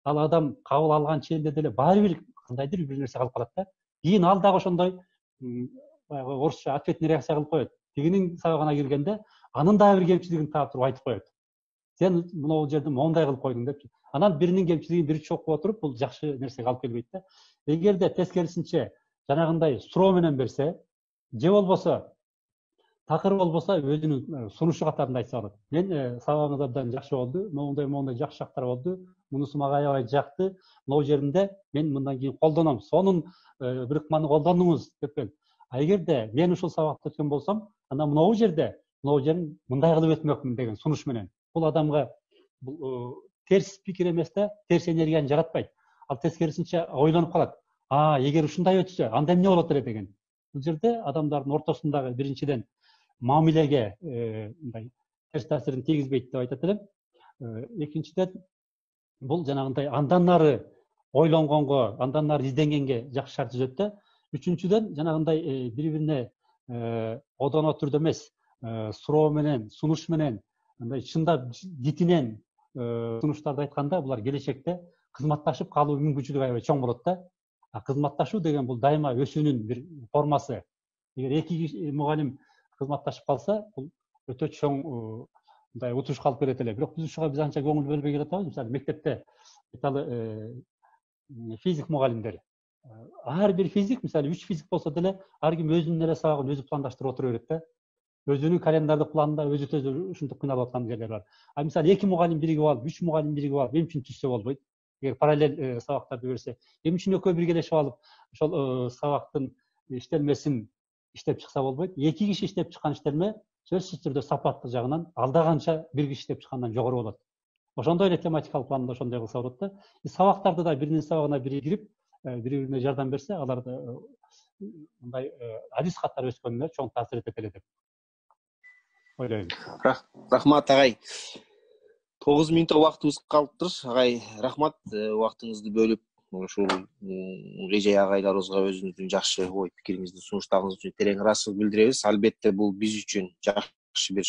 ал адам кабыл алган ченде деле баары бир кандайдыр бир нерсе калып калат да. Кийин ал дагы ошондой баягы орусча ответный реакция кылып коет. Тигинин сабагына киргенде анын дагы бир кемчилигин таап туруп айтып коет. Сен могул жерде моундай кылып койдуң деп. Анан биринин кемчилигин бири чокуп отуруп, бул жакшы нерсеге алып келбейт да. Эгерде тескерисинче жанагындай суроо менен берсе, же болбосо такыр болбосо өзүнүн сунушу катарында айтса болот. Мен сабагыңыз абдан жакшы болду, моундай жакшы жактар болду, мунусу мага аябай жакты, могул жеринде мен мындан кийин колдоном, сонун бир ыкманы колдондуңуз деп. Эгерде мен ушул сабакты өткөн болсом, анан могул жерин мындай кылып өтмөкмүн деген сунуш менен. Бул адамга терс пикир эмес да, терс энергияны жаратпайт. Ал тескерисинче ойлонуп калат. Эгер ушундай өтсө, анда эмне болот эле деген. Бул жерде адамдардын ортосундагы биринчиден мамилеге мындай терс таасирин тийгизбейт деп айтат элем. Экинчиден, бул жанагындай андан нары ойлонгонго, андан нары изденгенге жакшы шарт түзөт да. Үчүнчүдөн, жанагындай бири-бирине одоно түрдө эмес, суроо менен, сунуш менен, мындай чындап дитинен сунуштарды айтканда, булар келечекте кызматташып калуу мүмкүнчүлүгү аябай чоң болот да. Кызматташуу деген бул дайыма өсүүнүн бир формасы. Эгер эки мугалим кызматташып калса, бул өтө чоң мындай утушка алып келет эле. Бирок биз анча көңүл бөлбөй келатабыз. Мисалы, мектепте физик мугалимдер. Ар бир физик, мисалы 3 физик болсо деле, ар ким өзүнүн эле сабагын өзү пландаштырып отура берет да. өзүнүн календардык планында өзү ушинтип кыйналып аткан жерлер бар. А мисалы 2 мугалим биригип алып, 3 мугалим биригип алып, эмне үчүн түзсө болбойт? Эгер параллель сабактарды берсе, эмне үчүн экөө биргелешип алып, ошол сабактын иштелмесин иштеп чыкса болбойт? 2 киши иштеп чыккан иштелме сөзсүз түрдө сапаттык жагынан алда канча бир киши иштеп чыккандан жогору болот. Ошондой эле тематикалык планда ошондой кылса болот да. Сабактарды да биринин сабагына бири кирип, бири-бирине жардам берсе, аларды мындай адис каттар өскөнүнө чоң таасир этет эле деп ойлойм. Рахмат агай. 9 мүнөт убактыбыз калыптыр. Агай, рахмат убактыңызды бөлүп ушул Режей агайларыбызга өзүңүздүн жакшы ой пикириңизди сунуштагыңыз үчүн терең ыраазычылык билдиребиз. Албетте бул биз үчүн жакшы бир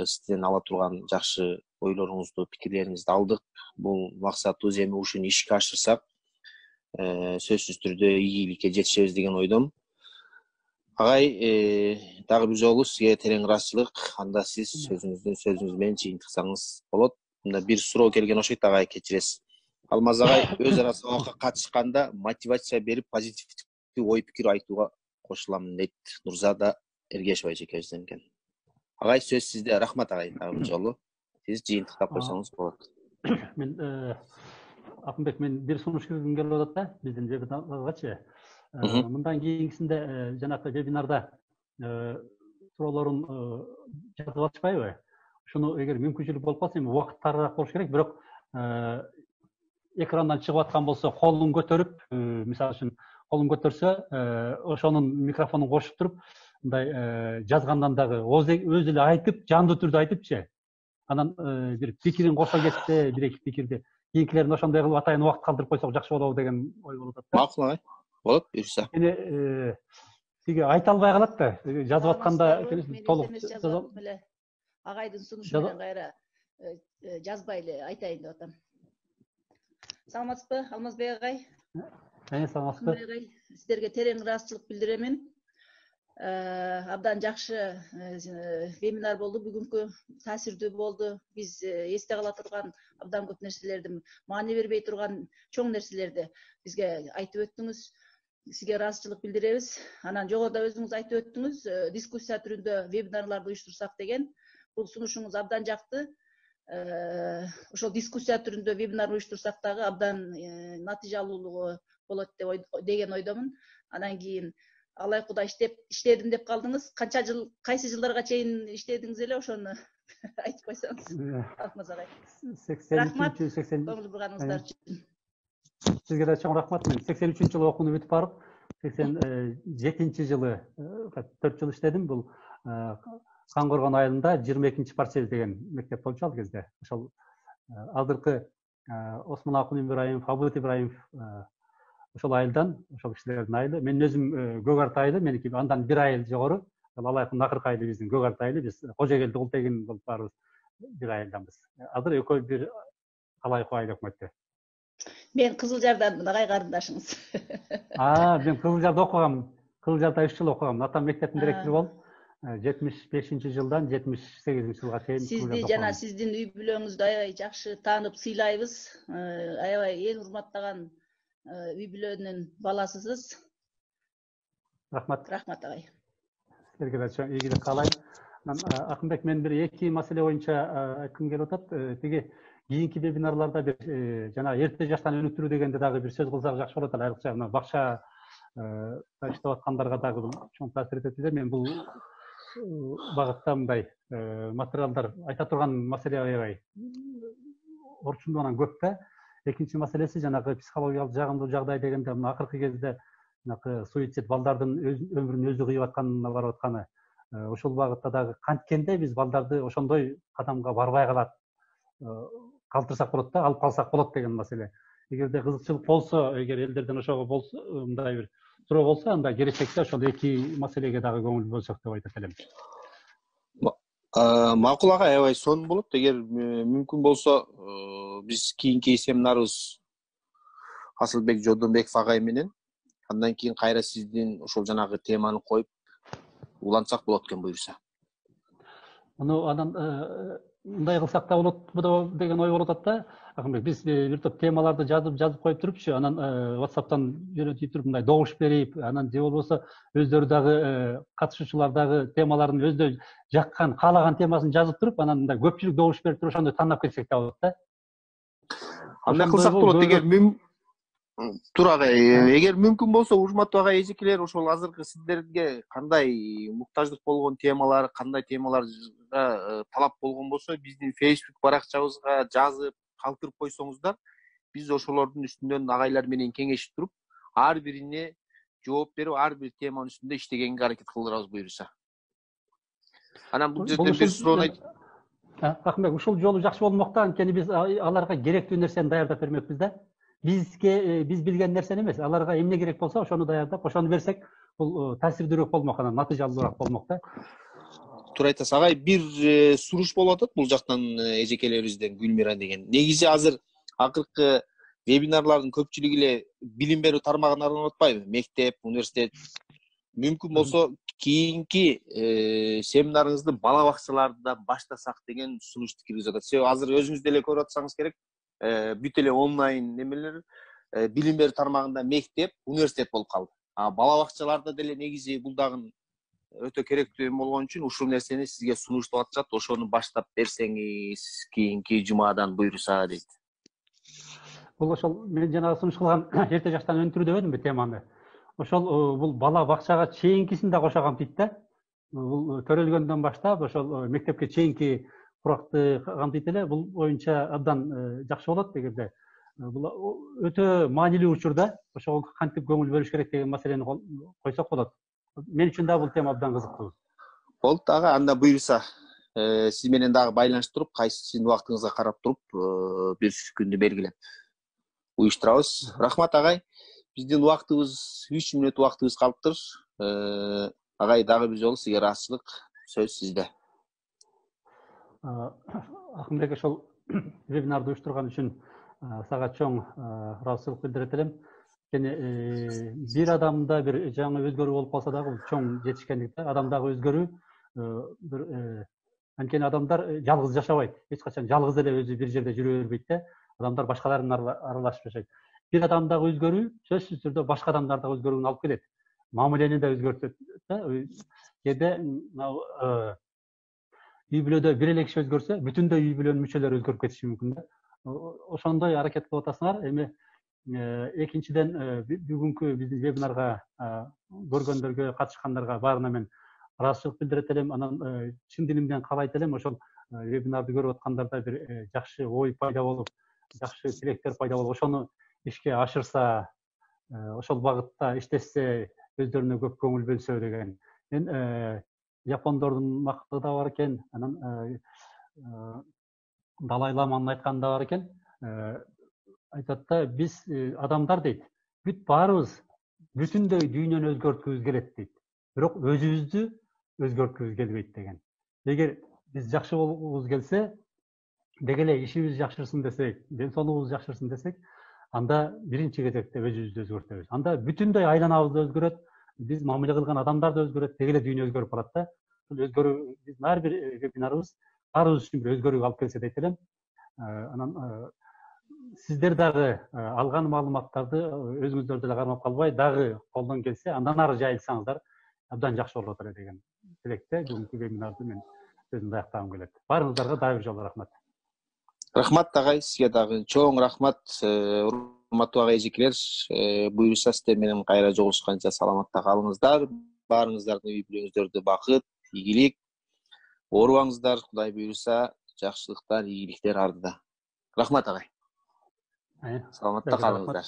сизден ала турган жакшы ойлоруңузду, пикирлериңизди алдык. Бул максатыбыз эми ушуну ишке ашырсак, сөзсүз түрдө ийгиликке жетишебиз деген ойдомун. Агай, дагы бир жолу сизге терең ыраазычылык. Анда сиз сөзүңүз менен жыйынтыксаңыз болот. Мында бир суроо келген окшойт, агай, кечиресиз. Алмаз агай өз ара сабакка катышканда мотивация берип, позитивдүү ой пикир айтууга кошуламын дейт Нурзада Эргешева эжекебизден экен. Агай, сөз сизде. Рахмат агай, дагы бир жолу. Сиз жыйынтыктап койсоңуз болот. Мен Акынбек, мен бир сунуш киргизим келип атат да, биздин вебинаргачы. Мындан кийинкисинде жанакы вебинарда суроолорун жазып атышпайбы? Ушуну эгер мүмкүнчүлүк болуп калса, эми убакыт тарыраак болуш керек, бирок экрандан чыгып аткан болсо, колун көтөрүп, мисалы үчүн колун көтөрсө, ошонун микрофонун кошуп туруп, мындай жазгандан дагы өзү эле айтып, жандуу түрдө айтыпчы. Анан бир пикирин кошо кетсе, бир-эки пикирди кийинкилерин ошондой кылып атайын убакыт калтырып койсок жакшы болобу деген ой болуп атат да. Макул агай. Болот, буюрса. Эми тиги айта албай калат да, жазып атканда толук эле агайдын сунушу менен кайра жазбай эле айтайын деп атам. Саламатсызбы, Алмазбек агай? Саламатсызбы. Сиздерге терең ыраазычылык билдирем. Абдан жакшы вебинар болду, бүгүнкү таасирдүү болду. Биз эсте кала турган абдан көп нерселерди, маани бербей турган чоң нерселерди бизге айтып өттүңүз. Сизге ыраазычылык билдиребиз. Анан жогоруда өзүңүз айтып өттүңүз, дискуссия түрүндө вебинарларды уюштурсак деген. Бул сунушуңуз абдан жакты. Ошол дискуссия түрүндө вебинар уюштурсак дагы абдан натыйжалуулугу болот деген ойдомун. Анан кийин алай куда иштедим деп калдыңыз. Канча жыл, кайсы жылдарга чейин иштедиңиз эле, ошону айтып койсоңуз. Алмаз агай. 83-80. Көңүл бурганыңыздар үчүн. Сизге да чоң рахмат. Мен 83-жылы окууну бүтүп барып, 87-жылы 4 жыл иштедим. Бул Кангоргон айылында 22-парсел деген мектеп болчу ал кезде. Ошол азыркы Осмон Акун Ибраимов, Абут Ибраимов ошол айылдан, ошол кишилердин айылы. Мен өзүм Көк Арт айылы, меники андан бир айыл жогору. Алайкын акыркы айылы биздин Көк Арт айылы. Биз Кожогелди Култегин болуп барыбыз, бир айылданбыз. Азыр экөө бир алайкы айыл өкмөттө. Мен Кызылжарданмын, агай карындашыңыз. Мен Кызылжарда окугам. Кызылжарда 3 жыл окугам. Атам мектептин директору болуп, 75-жылдан 78-жылга чейин. Сизди жана сиздин үй бүлөңүздү аябай жакшы таанып сыйлайбыз. Аябай эң урматтаган үй бүлөнүн баласысыз. Рахмат. Рахмат агай. Силерге да чоң ийгилик каалайм. Акынбек, мен бир эки маселе боюнча айткым келип атат. Тиги кийинки вебинарларда бир жана эрте жаштан өнүктүрүү дегенде дагы бир сөз кылсак жакшы болот. Айрыкча мына бакча иштеп аткандарга дагы чоң таасир этет деп, мен бул багытта мындай материалдар айта турган маселе аябай орчундуу анан көп да. Экинчи маселеси жанагы психологиялык жагымдуу жагдай дегенде, мына акыркы кезде жанагы суицид, балдардын өмүрүн өзү кыйып атканына барып атканы. Ошол багытта дагы канткенде биз балдарды ошондой кадамга барбай калат, калтырсак болот да, алып калсак болот деген маселе. Эгерде кызыкчылык болсо, эгер элдерден ошого болсо, мындай бир суроо болсо, анда келечекте ошол эки маселеге дагы көңүл бөлсөк деп айтат элем. Макул агай, аябай сонун болот. Эгер мүмкүн болсо, биз кийинки семинарыбыз Асылбек Жодонбеков агай менен, андан кийин кайра сиздин ошол жанагы теманы коюп улантсак болот экен буюрса. Анан мындай кылсак да болотбу деген ой болуп атат да. Акынбек, биз бир топ темаларды жазып коюп турупчу, анан WhatsApp'tan үйрөтүп туруп мындай добуш берип, анан же болбосо өздөрү дагы катышуучулар дагы темаларын өздөрү жаккан, каалаган темасын жазып туруп, анан мындай көпчүлүк добуш берип туруп ошондой тандап кетсек да болот да. Андай кылсак болот, эгер Тура агай, эгер мүмкүн болсо, урматтуу агай эжекелер, ошол азыркы сиздерге кандай муктаждык болгон темалар, кандай темаларга талап болгон болсо, биздин Facebook баракчабызга жазып калтырып койсоңуздар, биз ошолордун үстүнөн агайлар менен кеңешип туруп, ар бирине жооп берип, ар бир теманын үстүндө иштегенге аракет кылдырабыз буюрса. Анан бул жерден бир суроону айтып. Акынбек, ушул жолу жакшы болмок да, анткени биз аларга керектүү нерсени даярдап бермекпиз да. Биз билген нерсени эмес, аларга эмне керек болсо ошону даярдап, ошону берсек, бул таасирдүүрөөк болмок, анан натыйжалуураак болмок да. Туура айтасыз агай. Бир суруш болуп атат бул жактан эжекелерибизден, Гүлмира деген. Негизи азыр акыркы вебинарлардын көпчүлүгү эле билим берүү тармагына айланып атпайбы? Мектеп, университет. Мүмкүн болсо кийинки семинарыңызды бала бакчалардан баштасак деген сунушту киргизип атат. Себеби азыр өзүңүз деле көрүп атсаңыз керек, бүт эле онлайн немелер, билим берүү тармагында мектеп, университет болуп калды. Бала бакчаларда деле негизи бул дагы өтө керектүү болгон үчүн ушул нерсени сизге сунуштап атышат. Ошону баштап берсеңиз кийинки жумадан буйруса дейт. Бул ошол мен жанагы сунуш кылган эрте жаштан өнүктүрүү деп эдимби теманы. Ошол бул бала бакчага чейинкисин да кошо камтыйт да. Бул төрөлгөндөн баштап ошол мектепке чейинки куракты камтыйт эле. Бул боюнча абдан жакшы болот эгерде. Бул өтө маанилүү учур да. Ошого кантип көңүл бөлүш керек деген маселени койсок болот. Мен үчүн да бул тема абдан кызыктуу. Болду ага, анда буйруса сиз менен дагы байланыштырып, кайсы сиздин убактыңызга карап туруп, бир күндү белгилеп уюштурабыз. Рахмат агай. Биздин убактыбыз 3 мүнөт убактыбыз калыптыр. Агай, дагы бир жолу сизге ыраазычылык, сөз сизде. Акынбек, ошол вебинарды уюштурган үчүн сага чоң ыраазычылык билдирет элем. Бир адамда бир жаңы өзгөрүү болуп калса дагы бул чоң жетишкендик да. Адамдагы өзгөрүү бир анткени адамдар жалгыз жашабайт. Эч качан жалгыз эле өзү бир жерде жүрө бербейт да. Адамдар башкалар менен аралашып жашайт. Бир адамдагы өзгөрүү сөзсүз түрдө башка адамдардагы өзгөрүүнү алып келет. Мамилени да өзгөртөт да. Кээде үй бүлөдө бир эле киши өзгөрсө, бүтүндөй үй бүлөнүн мүчөлөрү өзгөрүп кетиши мүмкүн да. Ошондой аракет кылып атасыңар. Эми экинчиден бүгүнкү биздин вебинарга көргөндөргө, катышкандарга баарына мен ыраазычылык билдирет элем. Анан чын дилимден каалайт элем ошол вебинарды көрүп аткандарда бир жакшы ой пайда болуп, жакшы тилектер пайда болуп, ошону ишке ашырса, ошол багытта иштешсе, өздөрүнө көп көңүл бөлсө деген. Мен япондордун макалы да бар экен, анан Далай Ламанын айтканы да бар экен. Айтат да, биз адамдар дейт, бүт баарыбыз бүтүндөй дүйнөнү өзгөрткүбүз келет дейт. Бирок өзүбүздү өзгөрткүбүз келбейт деген. Эгер биз жакшы болгубуз келсе, деги эле ишибиз жакшырсын десек, ден соолугубуз жакшырсын десек, анда биринчи кезекте өзүбүздү өзгөртөбүз. Анда бүтүндөй айланабыз өзгөрөт, биз мамиле кылган адамдар да өзгөрөт, деги эле дүйнө өзгөрүп барат да. Бул өзгөрүү биздин ар бир вебинарыбыз баарыбыз үчүн бир өзгөрүүгө алып келсе дейт элем. Анан сиздер дагы алган маалыматтарды өзүңүздөр деле кармап калбай, дагы колдон келсе, андан ары жайылсаңыздар абдан жакшы болот эле деген тилекте бүгүнкү вебинарды мен сөзүмдү аяктагым келет. Баарыңыздарга дагы бир жолу рахмат. Рахмат агай, сизге дагы чоң рахмат. Урматтуу агай эжекелер, буюрса сиздер менен кайра жолугушканча саламатта калыңыздар. Баарыңыздардын үй бүлөңүздөрдө бакыт, ийгилик, оорубаңыздар. Кудай буюрса, жакшылыктар, ийгиликтер ардыда. Рахмат агай. Саламатта калыңыздар.